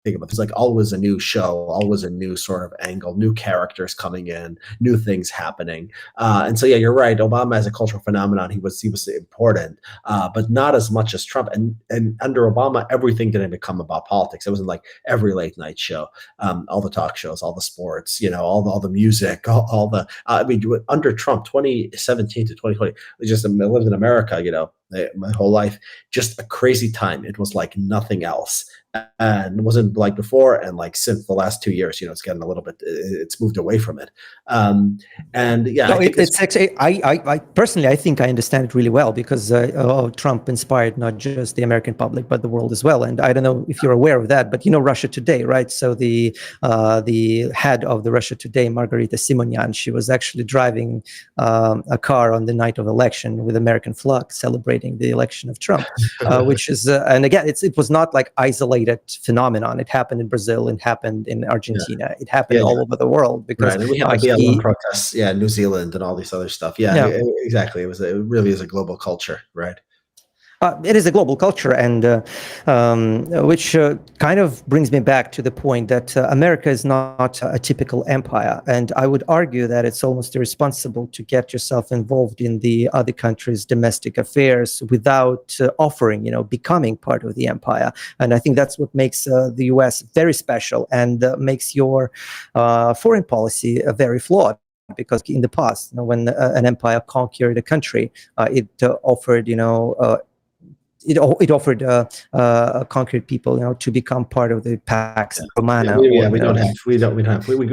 thing about it. It's like always a new show, always a new sort of angle, new characters coming in, new things happening. And so, you're right. Obama as a cultural phenomenon, he was important, but not as much as Trump. And under Obama, everything didn't become about politics. It wasn't like every late night show, all the talk shows, all the sports, all the music, under Trump, 2017 to 2020, I lived in America, my whole life, just a crazy time. It was like nothing else. And it wasn't like before, and like since the last 2 years, it's getting a little bit. It's moved away from it, it's actually. I personally, I think I understand it really well because Trump inspired not just the American public but the world as well. And I don't know if you're aware of that, but Russia Today, right? So the head of the Russia Today, Margarita Simonyan, she was actually driving a car on the night of election with American flag, celebrating the election of Trump, which is and again, it was not like isolated phenomenon. It happened in Brazil, it happened in Argentina, it happened all over the world because right. And we have the protests, New Zealand and all this other stuff. Exactly. It really is a global culture, right? It is a global culture, and which kind of brings me back to the point that America is not a typical empire, and I would argue that it's almost irresponsible to get yourself involved in the other country's domestic affairs without offering, becoming part of the empire. And I think that's what makes the U.S. very special and makes your foreign policy very flawed. because in the past, when an empire conquered a country, it offered, it offered conquered people, to become part of the Pax Romana. We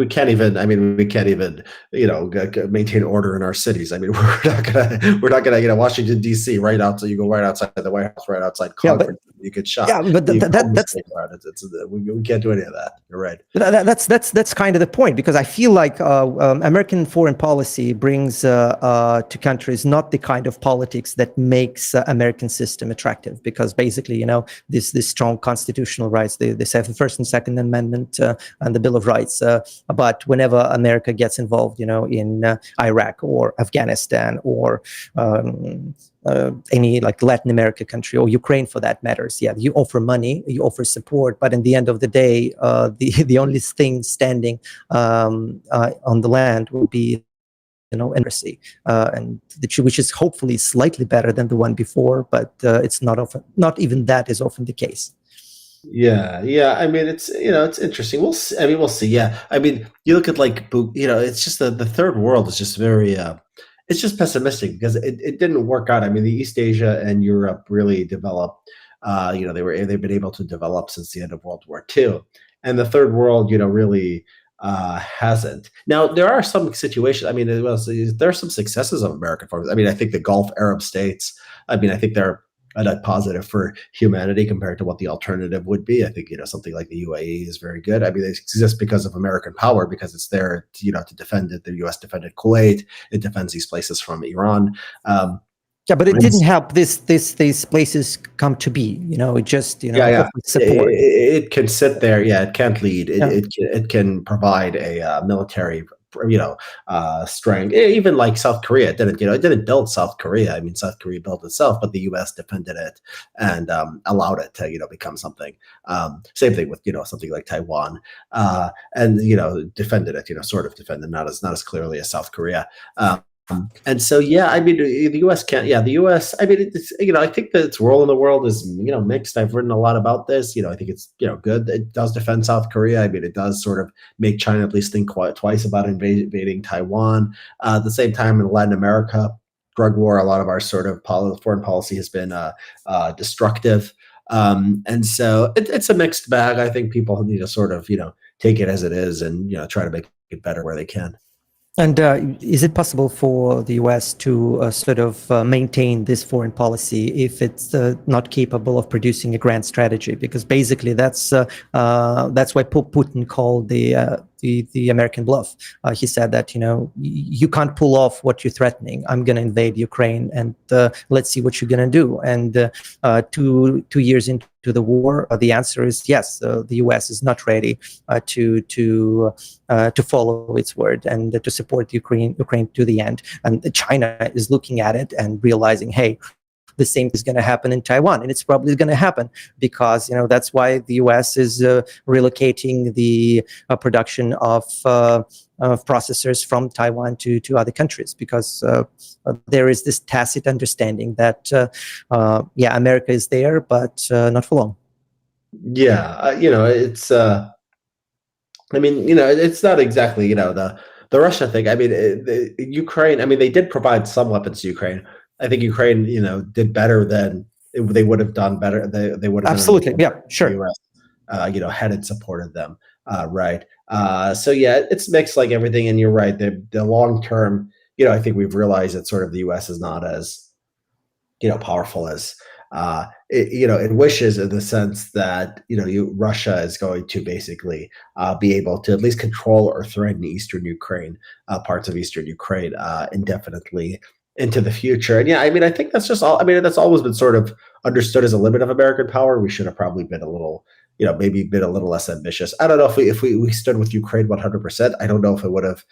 can't even. I mean, we can't even, maintain order in our cities. I mean, we're not gonna, Washington D.C. right outside. You go right outside the White House, right outside Congress. You get shot. Yeah, but that's we can't do any of that. You're right. That's kind of the point, because I feel like American foreign policy brings to countries not the kind of politics that makes American system attractive. Because basically, this strong constitutional rights, the First and Second Amendment and the Bill of Rights. But whenever America gets involved, in Iraq or Afghanistan or any Latin America country, or Ukraine for that matters, you offer money, you offer support, but in the end of the day, the only thing standing on the land will be democracy, and which is hopefully slightly better than the one before, but it's not even that is often the case. Yeah. I mean, it's interesting. We'll see. I mean, we'll see. Yeah. I mean, you look at it's just the third world is just very it's just pessimistic, because it didn't work out. I mean, the East Asia and Europe really developed. They've been able to develop since the end of World War II, and the third world, really hasn't. Now, there are some situations. I mean, there are some successes of American foreigners. I mean, I think the Gulf Arab states, I think they're a net positive for humanity compared to what the alternative would be. I think, something like the UAE is very good. I mean, they exist because of American power, because it's there, to defend it. The U.S. defended Kuwait. It defends these places from Iran. But it didn't help these places come to be. It just support. It can sit there. Yeah, it can't lead. It can provide a military, strength. Even like South Korea, it didn't build South Korea. I mean, South Korea built itself, but the U.S. defended it and allowed it to become something. Same thing with something like Taiwan, and defended it. Sort of defended, not as clearly as South Korea. And so, I mean, the U.S. can't. Yeah, the U.S. I mean, it's I think that its role in the world is mixed. I've written a lot about this. I think it's good. It does defend South Korea. I mean, it does sort of make China at least think twice about invading Taiwan. At the same time, in Latin America, drug war, a lot of our sort of foreign policy has been destructive. And so it's a mixed bag. I think people need to sort of take it as it is and try to make it better where they can. And is it possible for the U.S. to sort of maintain this foreign policy if it's not capable of producing a grand strategy? Because basically that's why Putin called the American bluff. He said that you can't pull off what you're threatening. I'm going to invade Ukraine, and let's see what you're going to do. And 2 years into the war, the answer is yes. The U.S. is not ready to follow its word and to support Ukraine to the end. And China is looking at it and realizing, hey, the same is going to happen in Taiwan, and it's probably going to happen because that's why the U.S. is relocating the production of processors from Taiwan to other countries, because there is this tacit understanding that America is there, but not for long. Yeah, it's. I mean, it's not exactly the Russia thing. I mean, Ukraine. I mean, they did provide some weapons to Ukraine. I think Ukraine, did better than they would have done better. They would have absolutely, sure. The US, hadn't supported them, right? So it's mixed like everything. And you're right. The long term, I think we've realized that sort of the U.S. is not as, powerful as it wishes, in the sense that Russia is going to basically be able to at least control or threaten eastern Ukraine, parts of eastern Ukraine, indefinitely into the future. And I mean, I think that's just all. I mean, that's always been sort of understood as a limit of American power. We should have probably been a little, maybe been a little less ambitious. I don't know if we stood with Ukraine 100%. I don't know if it would have,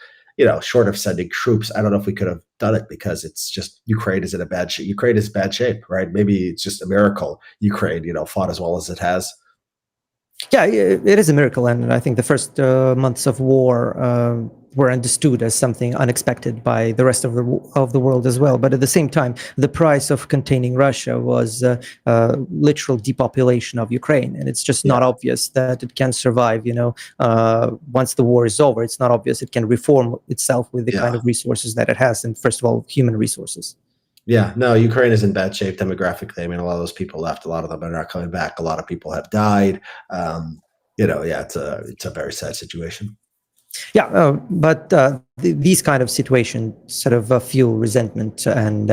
short of sending troops, I don't know if we could have done it, because it's just Ukraine is in a bad shape. Ukraine is bad shape, right? Maybe it's just a miracle Ukraine, fought as well as it has. Yeah, it is a miracle, and I think the first months of war were understood as something unexpected by the rest of the world as well. But at the same time, the price of containing Russia was literal depopulation of Ukraine, and it's just not obvious that it can survive. Once the war is over, it's not obvious it can reform itself with the kind of resources that it has, and first of all, human resources. Yeah, no, Ukraine is in bad shape demographically. I mean, a lot of those people left. A lot of them are not coming back. A lot of people have died. It's a very sad situation. Yeah, but these kind of situations sort of fuel resentment, and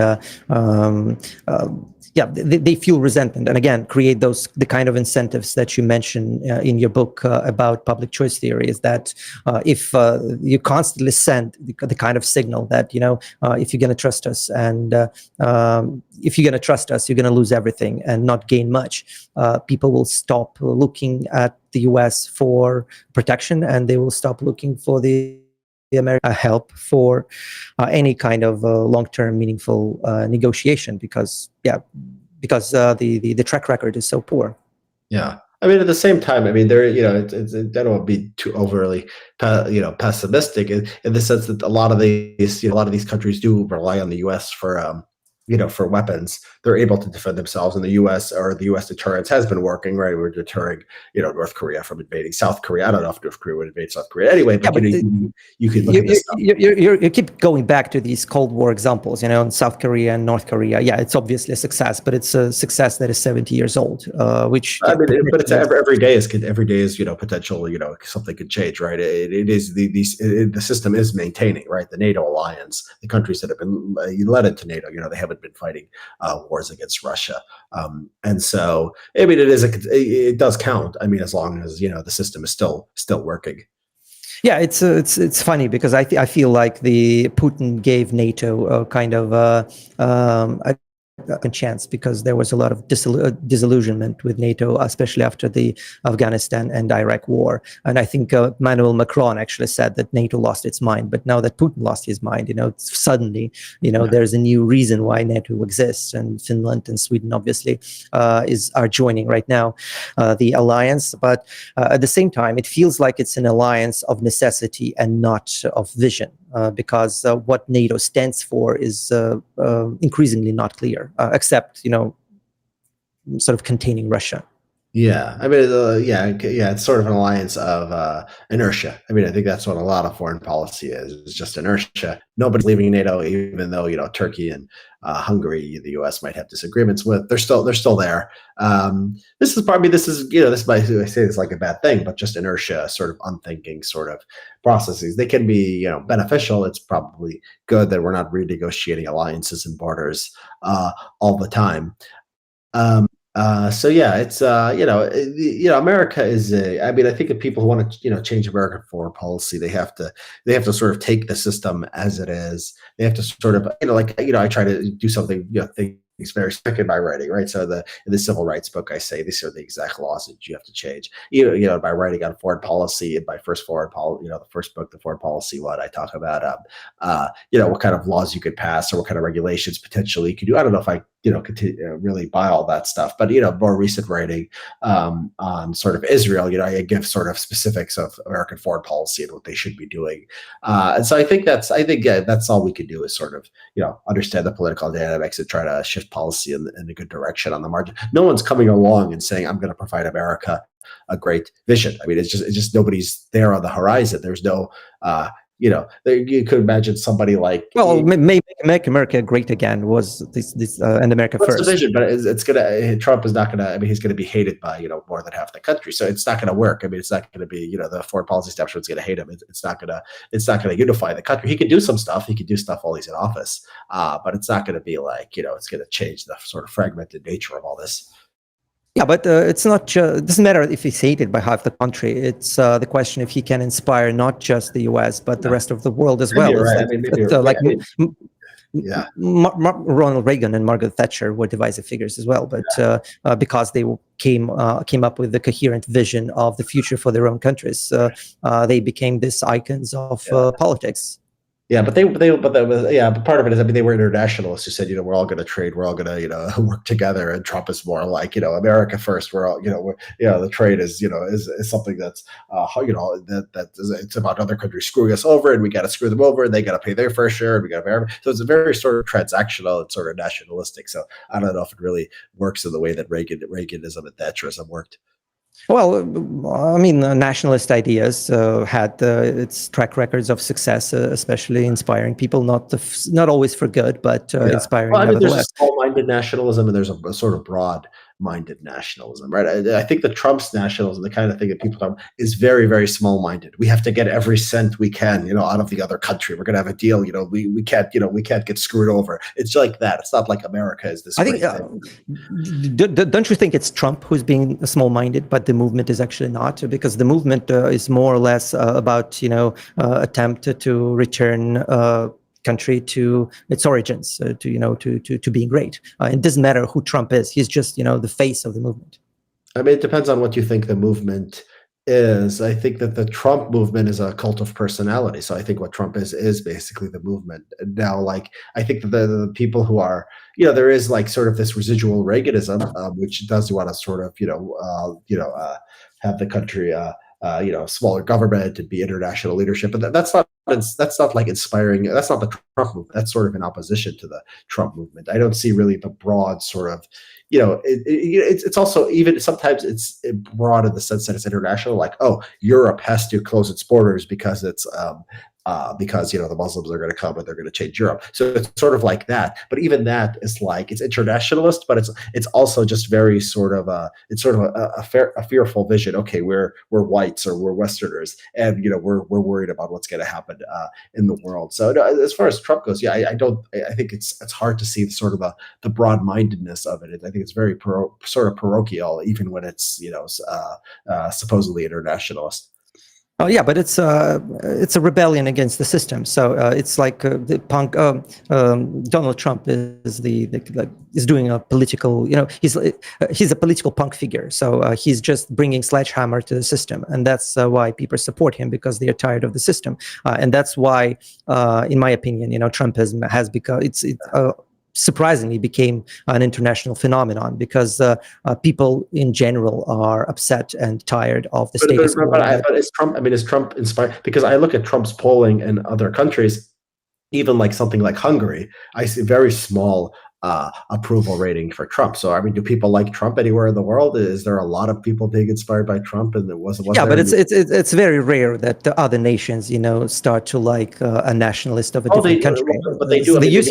they fuel resentment, and again create the kind of incentives that you mention in your book about public choice theory. Is that if you constantly send the kind of signal that if you're going to trust us, and if you're going to trust us, you're going to lose everything and not gain much, people will stop looking at the US for protection, and they will stop looking for the American help for any kind of long-term meaningful negotiation, because the track record is so poor. Yeah. I mean, at the same time, I mean, there, I don't want to be too overly, pessimistic in the sense that a lot of these countries do rely on the U.S. for weapons. They're able to defend themselves, and the U.S. or the U.S. deterrence has been working, right? We're deterring, North Korea from invading South Korea. I don't know if North Korea would invade South Korea anyway, but, you can look at this stuff. You keep going back to these Cold War examples, in South Korea and North Korea. Yeah, it's obviously a success, but it's a success that is 70 years old, which. I mean, but it's every day is potential. Something could change, right? It is the system is maintaining, right? The NATO alliance, the countries that have been led into NATO, they haven't been fighting wars against Russia, and so I mean, it does count. I mean, as long as the system is still working. Yeah, it's funny because I feel like the Putin gave NATO a kind of a chance, because there was a lot of disillusionment with NATO, especially after the Afghanistan and Iraq war. And I think Emmanuel Macron actually said that NATO lost its mind. But now that Putin lost his mind, suddenly, there's a new reason why NATO exists. And Finland and Sweden, obviously, are joining right now the alliance. But at the same time, it feels like it's an alliance of necessity and not of vision, because what NATO stands for is increasingly not clear. Except, sort of containing Russia. Yeah, I mean, it's sort of an alliance of inertia. I mean, I think that's what a lot of foreign policy is. It's just inertia. Nobody's leaving NATO, even though Turkey and Hungary, the U.S. might have disagreements with. They're still there. This might say it's like a bad thing, but just inertia, sort of unthinking sort of processes. They can be beneficial. It's probably good that we're not renegotiating alliances and borders all the time. So yeah, it's America is I mean, I think if people want to change American foreign policy, they have to sort of take the system as it is. They have to sort of I try to do something things very strict in my writing, right? So in the civil rights book, I say these are the exact laws that you have to change. By writing on foreign policy, in my first foreign policy, the first book, the foreign policy one, I talk about what kind of laws you could pass or what kind of regulations potentially you could do. I don't know if I really buy all that stuff, but more recent writing on sort of Israel, I give sort of specifics of American foreign policy and what they should be doing, and so I think that's all we can do is sort of understand the political dynamics and try to shift policy in a good direction on the margin. No one's coming along and saying I'm going to provide America a great vision. I mean, it's just nobody's there on the horizon. There's no you could imagine somebody like make America great again was this and America first. The vision, but Trump is not gonna. I mean, he's gonna be hated by more than half the country, so it's not gonna work. I mean, it's not gonna be the foreign policy establishment's gonna hate him. It's not gonna unify the country. He can do some stuff. He can do stuff while he's in office, but it's not gonna be it's gonna change the sort of fragmented nature of all this. Yeah, but it's not just, it doesn't matter if he's hated by half the country. It's the question if he can inspire not just the US, but the rest of the world as well. Ronald Reagan and Margaret Thatcher were divisive figures as well, but because they came up with a coherent vision of the future for their own countries, they became these icons of politics. Yeah, but part of it is, I mean, they were internationalists who said, we're all going to trade, we're all going to, work together. And Trump is more like, America first. We're all, the trade is, is something that's, it's about other countries screwing us over, and we got to screw them over, and they got to pay their fair share, and we got to pay. So it's a very sort of transactional and sort of nationalistic. So I don't know if it really works in the way that Reaganism and Thatcherism worked. Well, I mean, nationalist ideas had its track records of success, especially inspiring people, not always for good, but inspiring. Well, I mean, there's a nevertheless. small-minded nationalism, and there's a sort of broad-minded nationalism, right? I think that Trump's nationalism, the kind of thing that people talk about, is very, very small-minded. We have to get every cent we can, out of the other country. We're going to have a deal. We can't get screwed over. It's like that. It's not like America is this. I think. Don't you think it's Trump who's being small-minded, but the movement is actually not? Because the movement is more or less about attempt to return country to its origins, to being great. It doesn't matter who Trump is; he's just the face of the movement. I mean, it depends on what you think the movement is. I think that the Trump movement is a cult of personality. So I think what Trump is basically the movement. Now, like, I think that the people who are, there is like sort of this residual Reaganism, which does want to sort of, have the country, smaller government and be international leadership. But that's not like inspiring. That's not the Trump movement. That's sort of in opposition to the Trump movement. I don't see really the broad sort of, it's also, even sometimes it's broad in the sense that it's international. Like, oh, Europe has to close its borders because it's because the Muslims are going to come and they're going to change Europe. So it's sort of like that. But even that is like, it's internationalist, but it's also just very sort of a fearful vision. Okay, we're whites or we're Westerners, and we're worried about what's going to happen in the world. So as far as Trump goes, I think it's hard to see sort of the broad-mindedness of it. I think it's very sort of parochial, even when it's supposedly internationalist. Oh yeah, but it's a rebellion against the system. So it's like the punk. Donald Trump is is doing a political. He's a political punk figure. So he's just bringing sledgehammer to the system, and that's why people support him, because they are tired of the system. And that's why, in my opinion, Trumpism has become surprisingly became an international phenomenon, because people in general are upset and tired of the status quo. But is Trump? I mean, is Trump inspired? Because I look at Trump's polling in other countries, even like something like Hungary, I see very small approval rating for Trump. So I mean, do people like Trump anywhere in the world? Is there a lot of people being inspired by Trump? And but it's very rare that the other nations start to like a nationalist of a different country. But they do. They use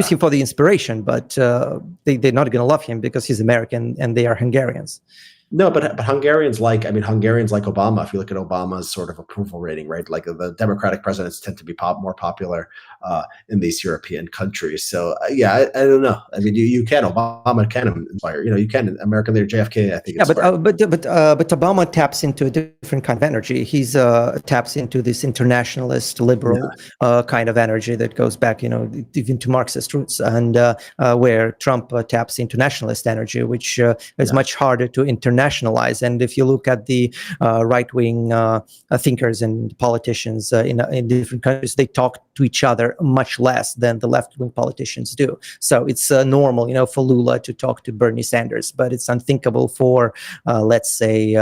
him for the inspiration, but they're not going to love him because he's American and they are Hungarians. No, but Hungarians like Obama. If you look at Obama's sort of approval rating, right? Like the Democratic presidents tend to be more popular in these European countries. So I don't know. I mean, Obama can inspire. You can. American leader JFK, I think. But Obama taps into a different kind of energy. He's taps into this internationalist, liberal kind of energy that goes back, even to Marxist roots, and where Trump taps into nationalist energy, which is much harder to internationalize. And if you look at the right-wing thinkers and politicians in different countries, they talk to each other much less than the left-wing politicians do. So it's normal, for Lula to talk to Bernie Sanders, but it's unthinkable for, let's say,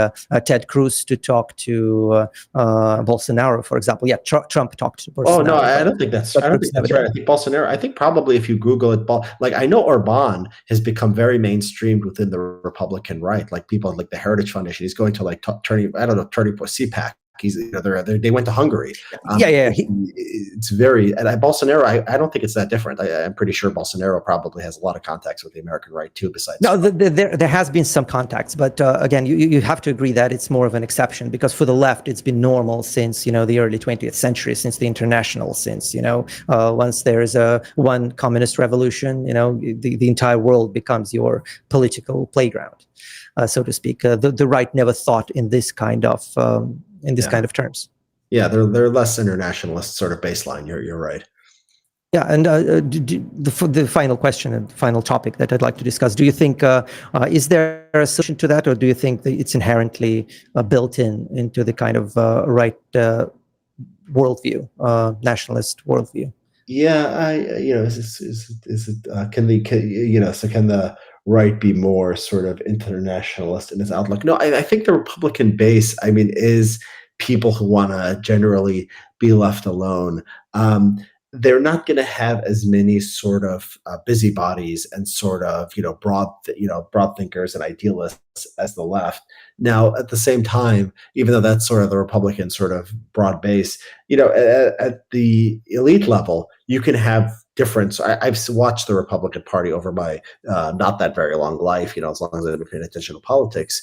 Ted Cruz to talk to Bolsonaro, for example. Yeah, Trump talked to Bolsonaro. Oh no, I don't think that's right. I think Bolsonaro. I think probably if you Google it, like I know Orban has become very mainstreamed within the Republican right. Like people like the Heritage Foundation. He's going to like turning CPAC. They went to Hungary. It's very, and Bolsonaro. I don't think it's that different. I'm pretty sure Bolsonaro probably has a lot of contacts with the American right too. Besides, no, there has been some contacts, but again, you have to agree that it's more of an exception, because for the left, it's been normal since the early 20th century, since the International, since once there is one communist revolution, the entire world becomes your political playground, so to speak. The right never thought in this kind of kind of terms. Yeah, they're less internationalist sort of baseline. You're right. Yeah, and the final question and final topic that I'd like to discuss: do you think is there a solution to that, or do you think that it's inherently built into the kind of right worldview, nationalist worldview. Yeah, can the right be more sort of internationalist in its outlook? No, I think the Republican base, I mean, is people who want to generally be left alone. They're not going to have as many sort of busybodies and sort of broad thinkers and idealists as the left. Now, at the same time, even though that's sort of the Republican sort of broad base, at the elite level, you can have difference. I've watched the Republican Party over my not that very long life, as long as I've been paying attention to politics,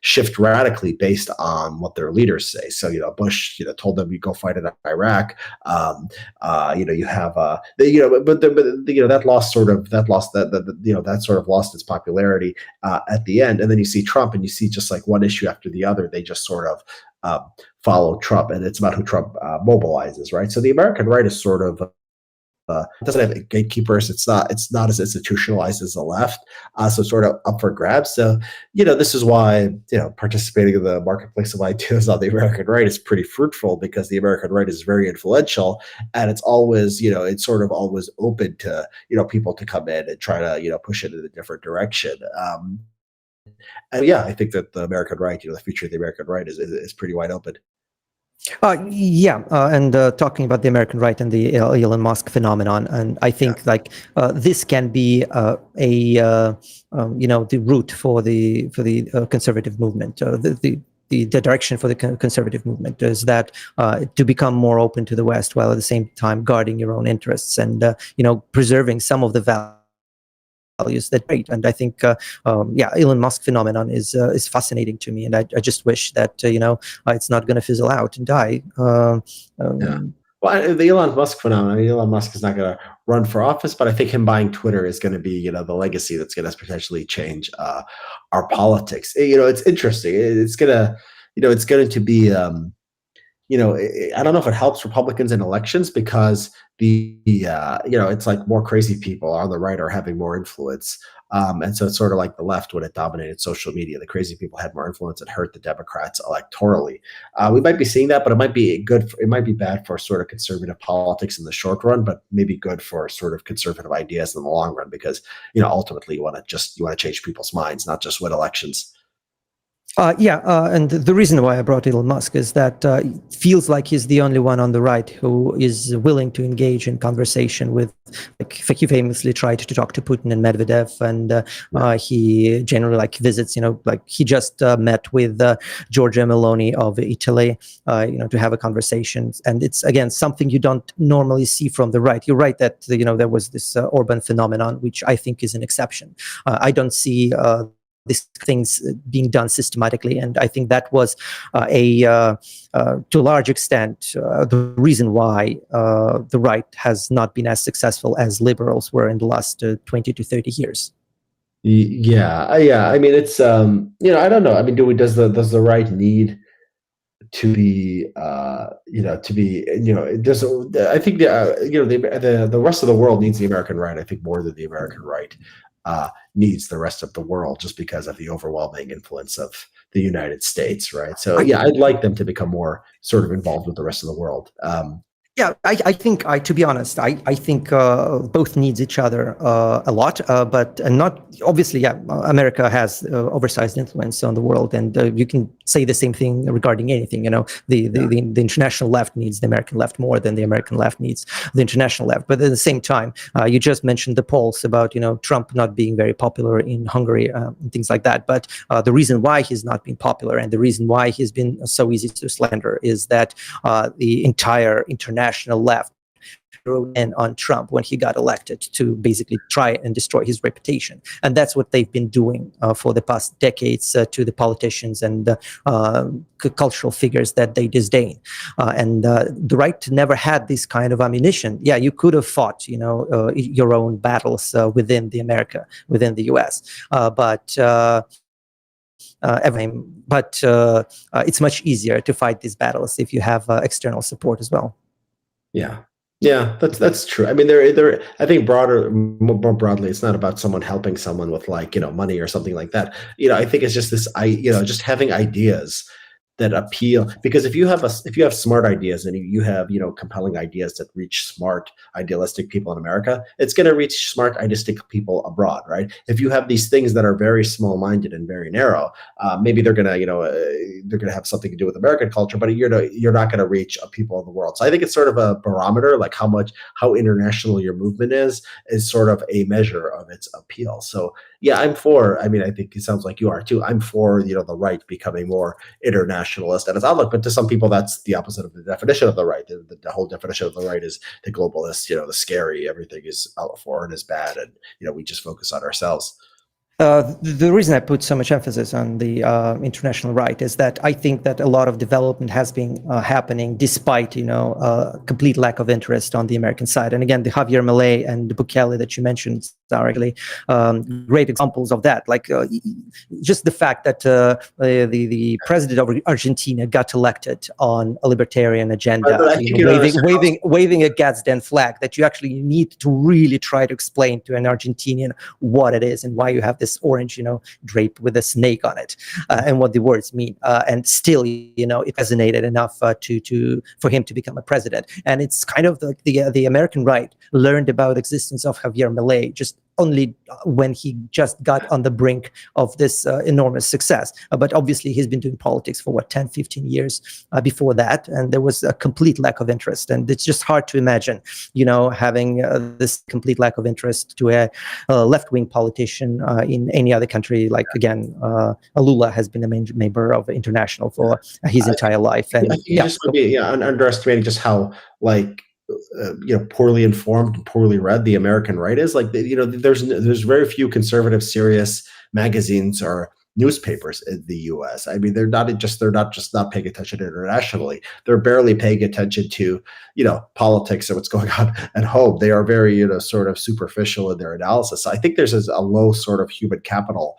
shift radically based on what their leaders say. So, Bush, told them you go fight in Iraq. You have, that sort of lost its popularity at the end. And then you see Trump, and you see just like one issue after the other, they just sort of follow Trump, and it's about who Trump mobilizes, right? So the American right is sort of doesn't have gatekeepers. It's not as institutionalized as the left. So it's sort of up for grabs. So, this is why, participating in the marketplace of ideas on the American right is pretty fruitful, because the American right is very influential, and it's always, it's sort of always open to, people to come in and try to, push it in a different direction. And yeah, I think that the American right, the future of the American right is pretty wide open. And talking about the American right and the Elon Musk phenomenon, and I think this can be the route for the conservative movement. The direction for the conservative movement is that to become more open to the West, while at the same time guarding your own interests and preserving some of the values that great. And I think Elon Musk phenomenon is fascinating to me, and I just wish that it's not going to fizzle out and die. Well, the Elon Musk phenomenon, Elon Musk is not going to run for office, but I think him buying Twitter is going to be the legacy that's going to potentially change our politics. It's interesting. It's going to be I don't know if it helps Republicans in elections, because it's like more crazy people on the right are having more influence. And so it's sort of like the left when it dominated social media. The crazy people had more influence and hurt the Democrats electorally. We might be seeing that, but it might be bad for sort of conservative politics in the short run, but maybe good for sort of conservative ideas in the long run, because, ultimately you want to change people's minds, not just win elections. And the reason why I brought Elon Musk is that it feels like he's the only one on the right who is willing to engage in conversation with, he famously tried to talk to Putin and Medvedev, and he generally visits, he just met with Giorgia Meloni of Italy, to have a conversation. And it's, again, something you don't normally see from the right. You're right that, there was this Orban phenomenon, which I think is an exception. I don't see these things being done systematically, and I think that was to a large extent the reason why the right has not been as successful as liberals were in the last 20 to 30 years. Yeah. I mean, it's I don't know. I mean, does the right need to be I think the rest of the world needs the American right, I think, more than the American right needs the rest of the world, just because of the overwhelming influence of the United States, right? So I'd like them to become more sort of involved with the rest of the world. I think, to be honest, I think both needs each other a lot, but not obviously. America has oversized influence on the world, and you can say the same thing regarding anything. The international left needs the American left more than the American left needs the international left. But at the same time, you just mentioned the polls about Trump not being very popular in Hungary and things like that. But the reason why he's not been popular, and the reason why he's been so easy to slander, is that the entire international left rode in on Trump when he got elected to basically try and destroy his reputation. And that's what they've been doing for the past decades to the politicians and cultural figures that they disdain. And the right never had this kind of ammunition. Yeah, you could have fought, your own battles within the US, but it's much easier to fight these battles if you have external support as well. Yeah, that's true. I mean, I think more broadly, it's not about someone helping someone with money or something like that. I think it's just this, just having ideas that appeal, because if you have smart ideas and you have, compelling ideas that reach smart, idealistic people in America, it's going to reach smart, idealistic people abroad, right? If you have these things that are very small-minded and very narrow, maybe they're going to have something to do with American culture, but you're not going to reach people in the world. So I think it's sort of a barometer, like how international your movement is sort of a measure of its appeal. So yeah, I think it sounds like you are too. I'm for, the right becoming more internationalist at its outlook, but to some people, that's the opposite of the definition of the right. The whole definition of the right is the globalist, the scary, everything is foreign is bad, and, we just focus on ourselves. The reason I put so much emphasis on the international right is that I think that a lot of development has been happening despite, complete lack of interest on the American side. And again, the Javier Milei and the Bukele that you mentioned are actually great examples of that. Like just the fact that the president of Argentina got elected on a libertarian agenda, waving a Gadsden flag, that you actually need to really try to explain to an Argentinian what it is and why you have this orange, drape with a snake on it, and what the words mean. And still, it resonated enough for him to become a president. And it's kind of like the American right learned about existence of Javier Milei just only when he just got on the brink of this enormous success. But obviously he's been doing politics for 10, 15 years before that. And there was a complete lack of interest. And it's just hard to imagine, having this complete lack of interest to a left-wing politician in any other country. Like, again, Lula has been a member of International for his entire life. And just underestimating just how, poorly informed and poorly read the American right is. Like, there's very few conservative, serious magazines or newspapers in the U.S. I mean, they're not just not paying attention internationally. They're barely paying attention to, politics and what's going on at home. They are very, sort of superficial in their analysis. So I think there's a low sort of human capital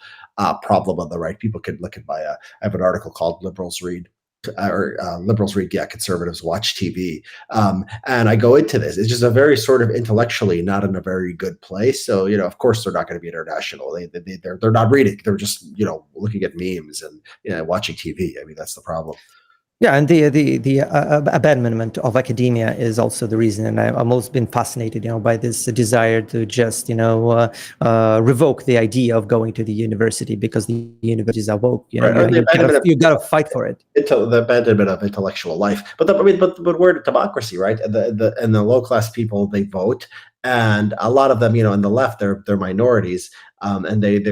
problem on the right. People can look at I have an article called Liberals Read, Conservatives Watch TV. And I go into this. It's just a very sort of intellectually not in a very good place. So, of course, they're not going to be international. They're not reading. They're just, looking at memes and watching TV. I mean, that's the problem. Yeah, and the abandonment of academia is also the reason. And I've almost been fascinated, by this desire to just, revoke the idea of going to the university because the universities are woke. You got to fight for it. The abandonment of intellectual life. But we're a democracy, right? And the low class people, they vote. And a lot of them, on the left, they're minorities, and they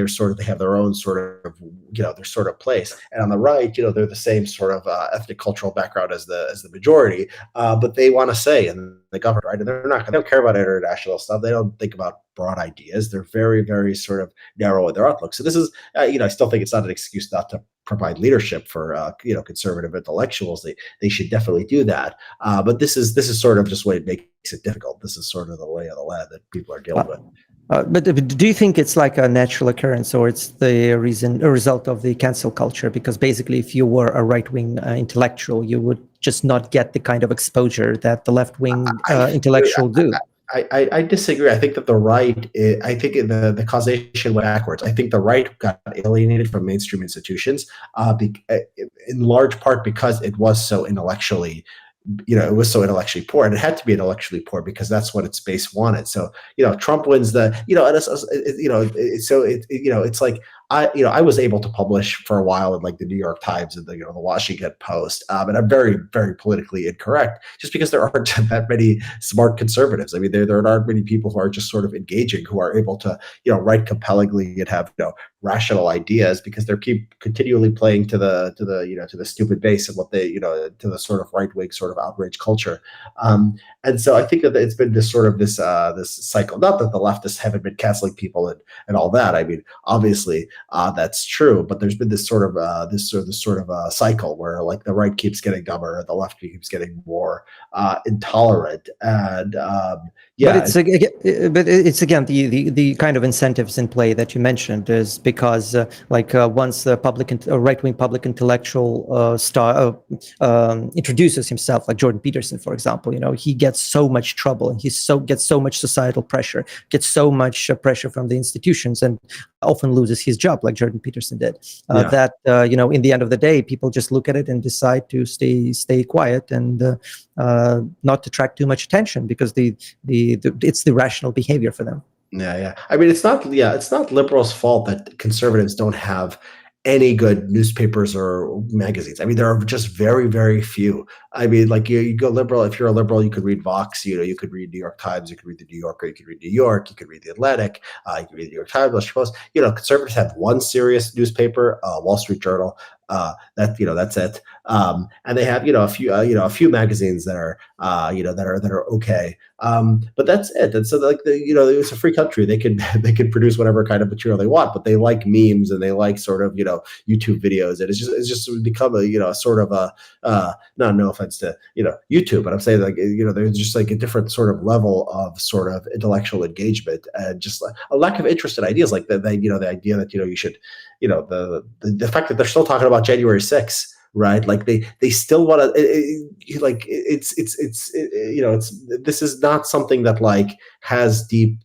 have their own sort of, their sort of place. And on the right, they're the same sort of ethnic cultural background as the majority, but they want to say in the government, right? And they don't care about international stuff. They don't think about broad ideas. They're very, very sort of narrow in their outlook. So this is, I still think it's not an excuse not to provide leadership for conservative intellectuals. They should definitely do that. But this is sort of just what it makes it difficult. This is sort of the lay of the land that people are dealing with. But do you think it's like a natural occurrence, or it's a result of the cancel culture? Because basically, if you were a right-wing intellectual, you would just not get the kind of exposure that the left-wing intellectual do. I disagree. I think that the right, I think the causation went backwards. I think the right got alienated from mainstream institutions in large part because it was so intellectually poor, and it had to be intellectually poor because that's what its base wanted. So, Trump wins it's like, I was able to publish for a while in like the New York Times and the Washington Post, and I'm very, very politically incorrect just because there aren't that many smart conservatives. I mean, there aren't many people who are just sort of engaging, who are able to, write compellingly and have, rational ideas, because they keep continually playing to the stupid base of what they, to the sort of right wing sort of outrage culture. And so I think that it's been this sort of this cycle. Not that the leftists haven't been canceling people and all that. I mean, obviously that's true, but there's been this sort of cycle where like the right keeps getting dumber and the left keeps getting more intolerant. And but it's again the kind of incentives in play that you mentioned is big because once the right-wing public intellectual introduces himself, like Jordan Peterson, for example, he gets so much trouble, and gets so much societal pressure, gets so much pressure from the institutions, and often loses his job, like Jordan Peterson did. That in the end of the day, people just look at it and decide to stay quiet and not attract too much attention, because it's the rational behavior for them. Yeah. I mean, it's not liberals' fault that conservatives don't have any good newspapers or magazines. I mean, there are just very, very few. I mean, like you go liberal. If you're a liberal, you could read Vox. You could read New York Times. You could read the New Yorker. You could read New York. You could read the Atlantic. You could read the New York Times, Washington Post. Conservatives have one serious newspaper, Wall Street Journal. That's it. And they have a few magazines that are that are okay. But that's it. And so it's a free country. They could produce whatever kind of material they want, but they like memes and they like sort of YouTube videos. And it's just become a sort of a no offense to YouTube, but I'm saying there's just like a different sort of level of sort of intellectual engagement and just a lack of interest in ideas like that. The idea that you should the fact that they're still talking about January 6th. Right, like they still want to this is not something that like has deep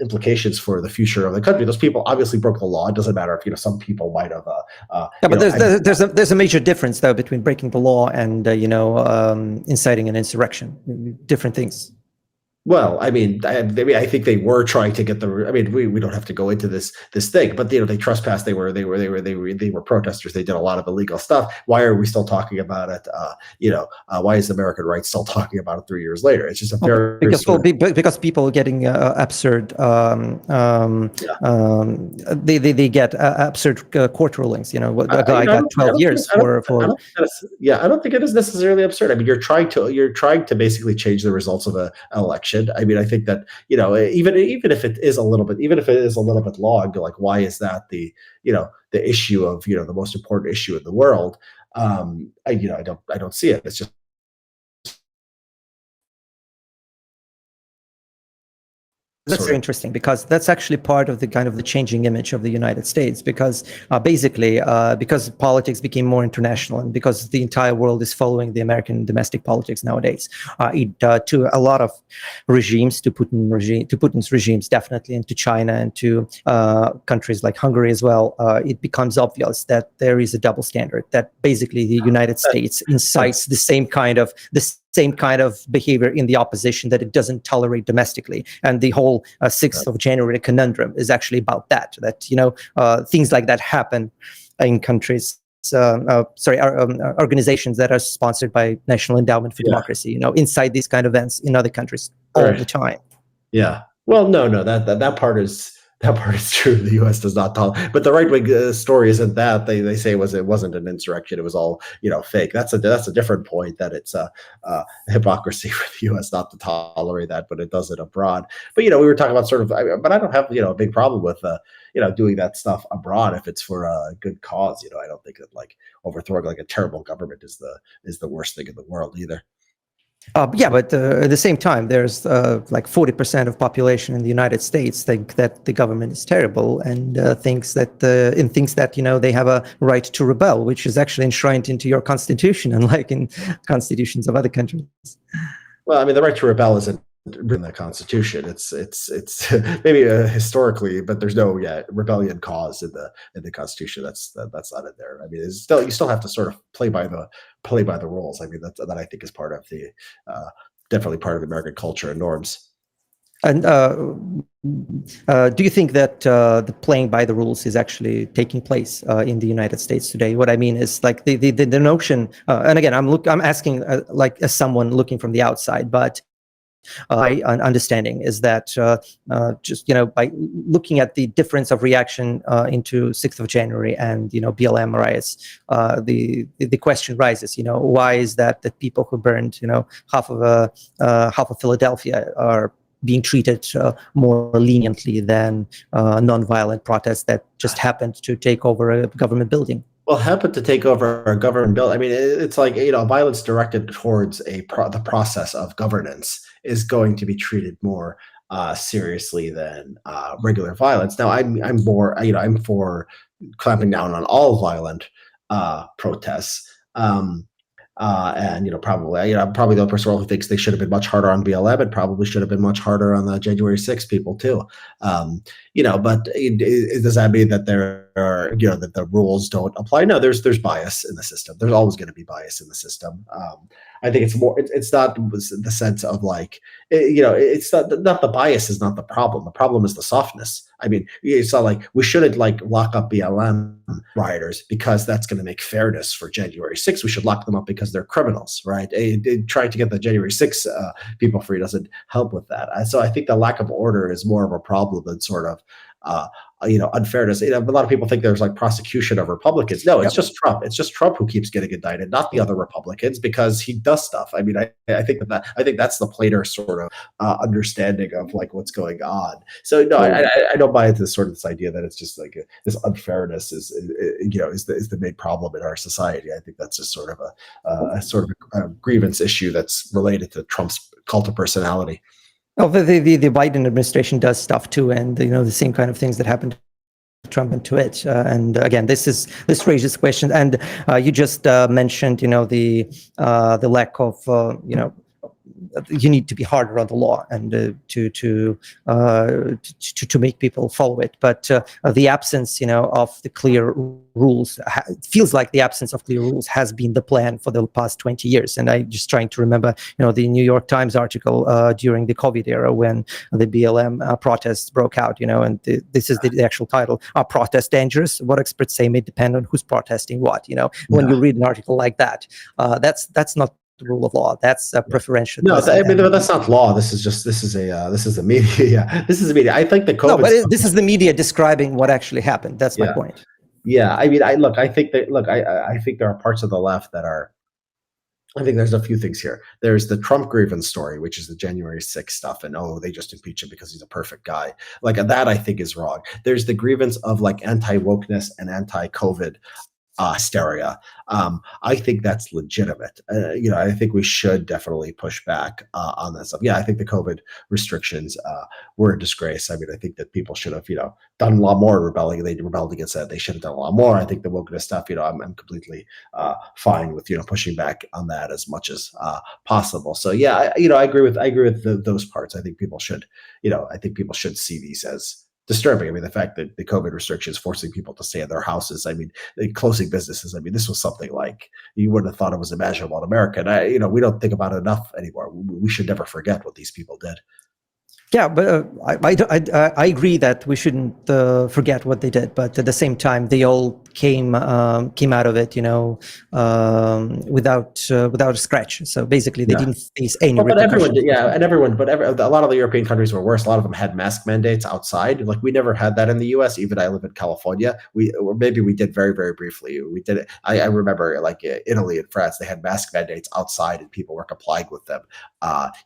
implications for the future of the country. Those people obviously broke the law. It doesn't matter if some people might have. But there's a major difference though between breaking the law and inciting an insurrection. Different things. Well, I mean, I think they were trying to get the. I mean, we don't have to go into this thing, but they trespassed. They were protesters. They did a lot of illegal stuff. Why are we still talking about it? Why is American rights still talking about it 3 years later? It's just a very because people are getting absurd. They get absurd court rulings. A guy got 12 years for. I don't think it is necessarily absurd. I mean, you're trying to basically change the results of an election. I mean, I think that even if it is a little bit long, like why is that the issue of the most important issue in the world? I don't see it. It's just. That's very interesting, because that's actually part of the kind of the changing image of the United States, because because politics became more international and because the entire world is following the American domestic politics nowadays. To a lot of regimes, to Putin's regimes definitely, and to China and to countries like Hungary as well, it becomes obvious that there is a double standard, that basically the United States incites the same kind of behavior in the opposition that it doesn't tolerate domestically. And the whole 6th of January conundrum is actually about that things like that happen in countries, organizations that are sponsored by National Endowment for Democracy, inside these kind of events in other countries all the time. Yeah. Well, no, that part is. That part is true. The U.S. does not tolerate, but the right-wing story isn't that. They say it wasn't an insurrection. It was all fake. That's a different point. That it's a hypocrisy for the U.S. not to tolerate that, but it does it abroad. But we were talking about sort of. But I don't have a big problem with doing that stuff abroad if it's for a good cause. I don't think that like overthrowing like a terrible government is the worst thing in the world either. But at the same time, there's like 40% of population in the United States think that the government is terrible, and thinks that they have a right to rebel, which is actually enshrined into your constitution, unlike in constitutions of other countries. Well, I mean, the right to rebel isn't in the Constitution. It's maybe historically, but there's no rebellion cause in the Constitution. That's not in there. I mean, you still have to sort of play by the rules. I mean, that I think is part of the definitely part of American culture and norms. And do you think that the playing by the rules is actually taking place in the United States today? What I mean is like the notion, and again, I'm asking like as someone looking from the outside, but my understanding is that just by looking at the difference of reaction into 6th of January and BLM riots, the question rises, why is that people who burned half of Philadelphia are being treated more leniently than nonviolent protests that just happened to take over a government building? Well, happened to take over a government building. I mean, it's like violence directed towards the process of governance is going to be treated more seriously than regular violence. Now, I'm more, I'm for clamping down on all violent protests. And probably, probably the person who thinks they should have been much harder on BLM. It probably should have been much harder on the January 6th people too. But does that mean that there are, that the rules don't apply? No, there's bias in the system. There's always going to be bias in the system. I think it's more. It's not the sense of like, it's not the bias is not the problem. The problem is the softness. I mean, it's not like we shouldn't like lock up BLM rioters because that's going to make fairness for January 6th. We should lock them up because they're criminals, right? Trying to get the January 6th people free doesn't help with that. So I think the lack of order is more of a problem than sort of unfairness. A lot of people think there's like prosecution of Republicans. No, it's just Trump. It's just Trump who keeps getting indicted, not the other Republicans, because he does stuff. I mean, I think that's the plainer sort of understanding of like what's going on. So no, I don't buy into this idea that it's just like this unfairness is the main problem in our society. I think that's just sort of a grievance issue that's related to Trump's cult of personality. Oh, the Biden administration does stuff too, and the same kind of things that happened to Trump and to it. And again, this raises questions. And you just mentioned, the lack of, you need to be harder on the law and to make people follow it. But the absence, of the clear rules, it feels like the absence of clear rules has been the plan for the past 20 years. And I'm just trying to remember, the New York Times article during the COVID era when the BLM protests broke out, and this is the actual title: "Are protests dangerous? What experts say may depend on who's protesting what." When you read an article like that, that's not the rule of law. That's a preferential. No, that's not law. This is the media. Yeah, this is the media. I think the COVID. No, but this is the media describing what actually happened. That's my point. Yeah, I mean, I think there are parts of the left that are. I think there's a few things here. There's the Trump grievance story, which is the January 6th stuff, and they just impeach him because he's a perfect guy. Like that, I think is wrong. There's the grievance of like anti-wokeness and anti-COVID hysteria. I think that's legitimate. I think we should definitely push back on that stuff. Yeah, I think the COVID restrictions were a disgrace. I mean, I think that people should have, done a lot more rebelling. They rebelled against that. They should have done a lot more. I think the wokeness stuff, I'm completely fine with, pushing back on that as much as possible. So yeah, I agree with those parts. I think people should, see these as disturbing. I mean, the fact that the COVID restrictions forcing people to stay in their houses, I mean, closing businesses. I mean, this was something like you wouldn't have thought it was imaginable in America. And we don't think about it enough anymore. We should never forget what these people did. Yeah, but I agree that we shouldn't forget what they did. But at the same time, they all came out of it, without a scratch. So basically, they didn't face any. But everyone did, a lot of the European countries were worse. A lot of them had mask mandates outside. Like we never had that in the U.S. Even I live in California. Maybe we did very, very briefly. We did it. I remember like Italy and France, they had mask mandates outside, and people were complying with them.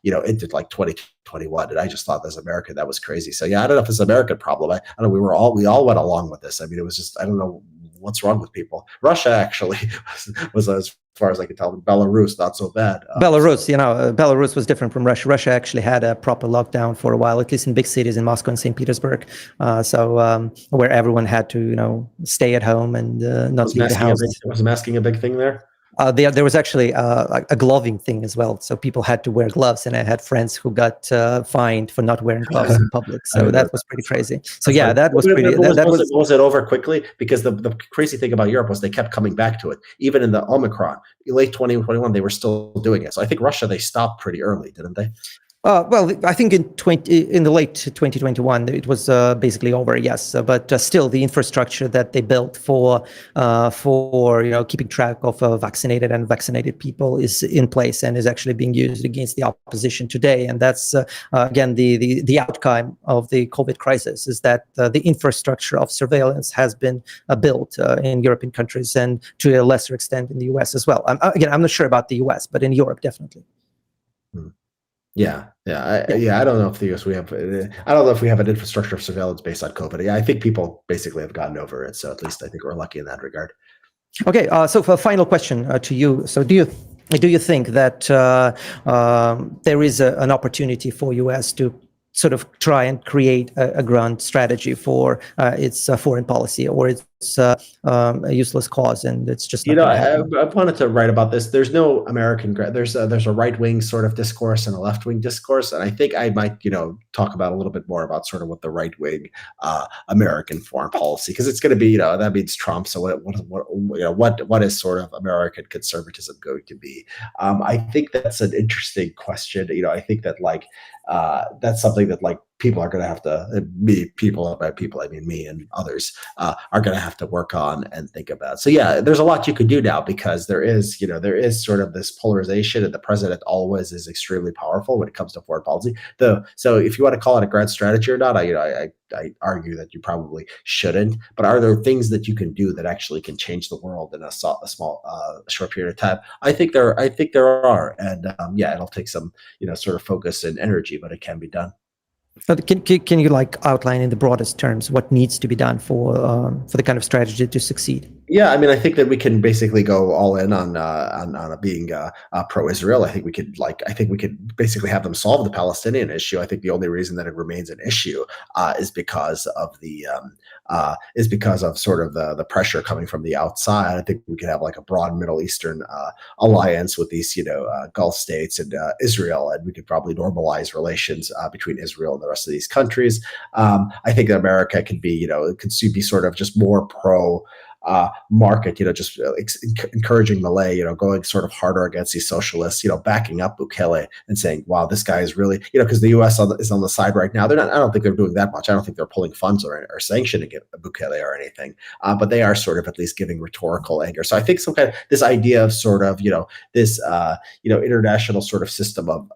Into like 2021, and I just thought as American that was crazy. So yeah, I don't know if it's an American problem. I don't know. We all went along with this. I mean, it was just I don't know what's wrong with people. Russia actually was as far as I can tell. Belarus not so bad. Belarus was different from Russia. Russia actually had a proper lockdown for a while, at least in big cities in Moscow and St. Petersburg. Where everyone had to stay at home and not leave the house. Was masking a big thing there? There was actually a gloving thing as well. So people had to wear gloves, and I had friends who got fined for not wearing gloves in public. So that was pretty crazy. So yeah, that was pretty. Was it over quickly? Because the crazy thing about Europe was they kept coming back to it. Even in the Omicron, late 2021, they were still doing it. So I think Russia, they stopped pretty early, didn't they? Well, I think in the late 2021, it was basically over, yes. But still, the infrastructure that they built for keeping track of vaccinated and unvaccinated people is in place and is actually being used against the opposition today. And that's again the outcome of the COVID crisis is that the infrastructure of surveillance has been built in European countries and to a lesser extent in the U.S. as well. I'm not sure about the U.S., but in Europe, definitely. Yeah. I don't know if the US I don't know if we have an infrastructure of surveillance based on COVID. Yeah, I think people basically have gotten over it. So at least I think we're lucky in that regard. Okay. So for a final question to you. So do you think that there is an opportunity for US to sort of try and create a grand strategy for its foreign policy or its a useless cause, and it's just not I wanted to write about this. There's no American. There's a right wing sort of discourse and a left wing discourse, and I think I might talk about a little bit more about sort of what the right wing American foreign policy, because it's going to be that means Trump. So what is sort of American conservatism going to be? I think that's an interesting question. I think that that's something that people are going to have to by people I mean me and others are going to have to work on and think about. So yeah, there's a lot you could do now, because there is sort of this polarization, and the president always is extremely powerful when it comes to foreign policy. So if you want to call it a grand strategy or not, I argue that you probably shouldn't. But are there things that you can do that actually can change the world in a small short period of time? I think there are, and it'll take some sort of focus and energy, but it can be done. Can you outline in the broadest terms what needs to be done for the kind of strategy to succeed? Yeah, I mean, I think that we can basically go all in on being pro-Israel. I think we could basically have them solve the Palestinian issue. I think the only reason that it remains an issue is because of sort of the pressure coming from the outside. I think we could have a broad Middle Eastern alliance with these Gulf states and Israel, and we could probably normalize relations between Israel and the rest of these countries. I think that America could be be sort of just more pro market, just encouraging Malay, going sort of harder against these socialists, backing up Bukele and saying, wow, this guy is really, because the U.S. is on the side right now. I don't think they're doing that much. I don't think they're pulling funds or sanctioning Bukele or anything, but they are sort of at least giving rhetorical anger. So I think some kind of this idea of sort of, this, international sort of system of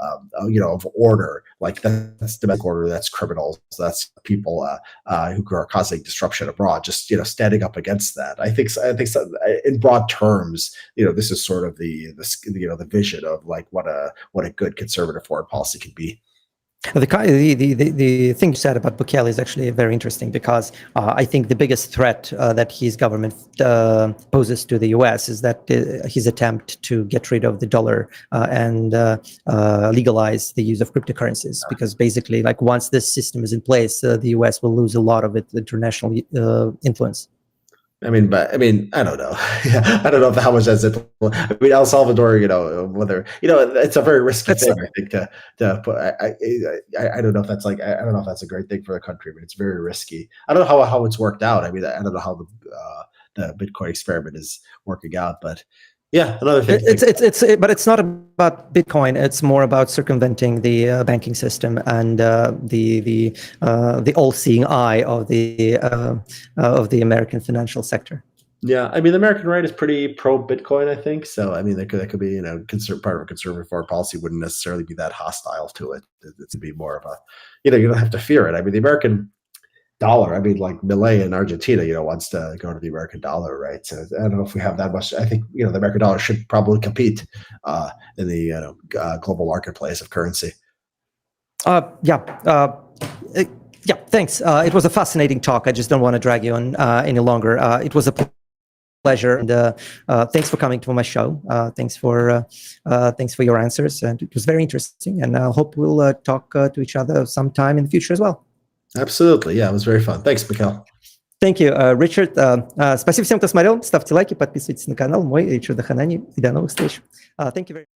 order, that's domestic order, that's criminals, that's people who are causing disruption abroad, just, standing up against that. I think so, in broad terms, this is sort of the vision of what a good conservative foreign policy could be. The thing you said about Bukele is actually very interesting, because I think the biggest threat that his government poses to the U.S. is that his attempt to get rid of the dollar and legalize the use of cryptocurrencies, because basically, once this system is in place, the U.S. will lose a lot of its international influence. I don't know. I don't know how much that's it. I mean, El Salvador, whether it's a very risky thing. I think to put. I don't know if that's I don't know if that's a great thing for the country, but it's very risky. I don't know how it's worked out. I mean, I don't know how the Bitcoin experiment is working out, but. Yeah, another thing. But it's not about Bitcoin. It's more about circumventing the banking system and the all-seeing eye of the American financial sector. Yeah, I mean, the American right is pretty pro-Bitcoin, I think. So, I mean, that could be, part of a conservative foreign policy wouldn't necessarily be that hostile to it. It's be more of a, you don't have to fear it. I mean, the American dollar, I mean, Milei in Argentina, wants to go to the American dollar, right? So I don't know if we have that much. I think, the American dollar should probably compete in the global marketplace of currency. Thanks. It was a fascinating talk. I just don't want to drag you on any longer. It was a pleasure, and thanks for coming to my show. Thanks for your answers, and it was very interesting. And I hope we'll talk to each other sometime in the future as well. Absolutely. Yeah, it was very fun. Thanks, Mikhail. Thank you, Richard. Спасибо всем, кто смотрел. Ставьте лайки, подписывайтесь на канал мой, Ричарда Ханани. И до новых встреч. Thank you very much.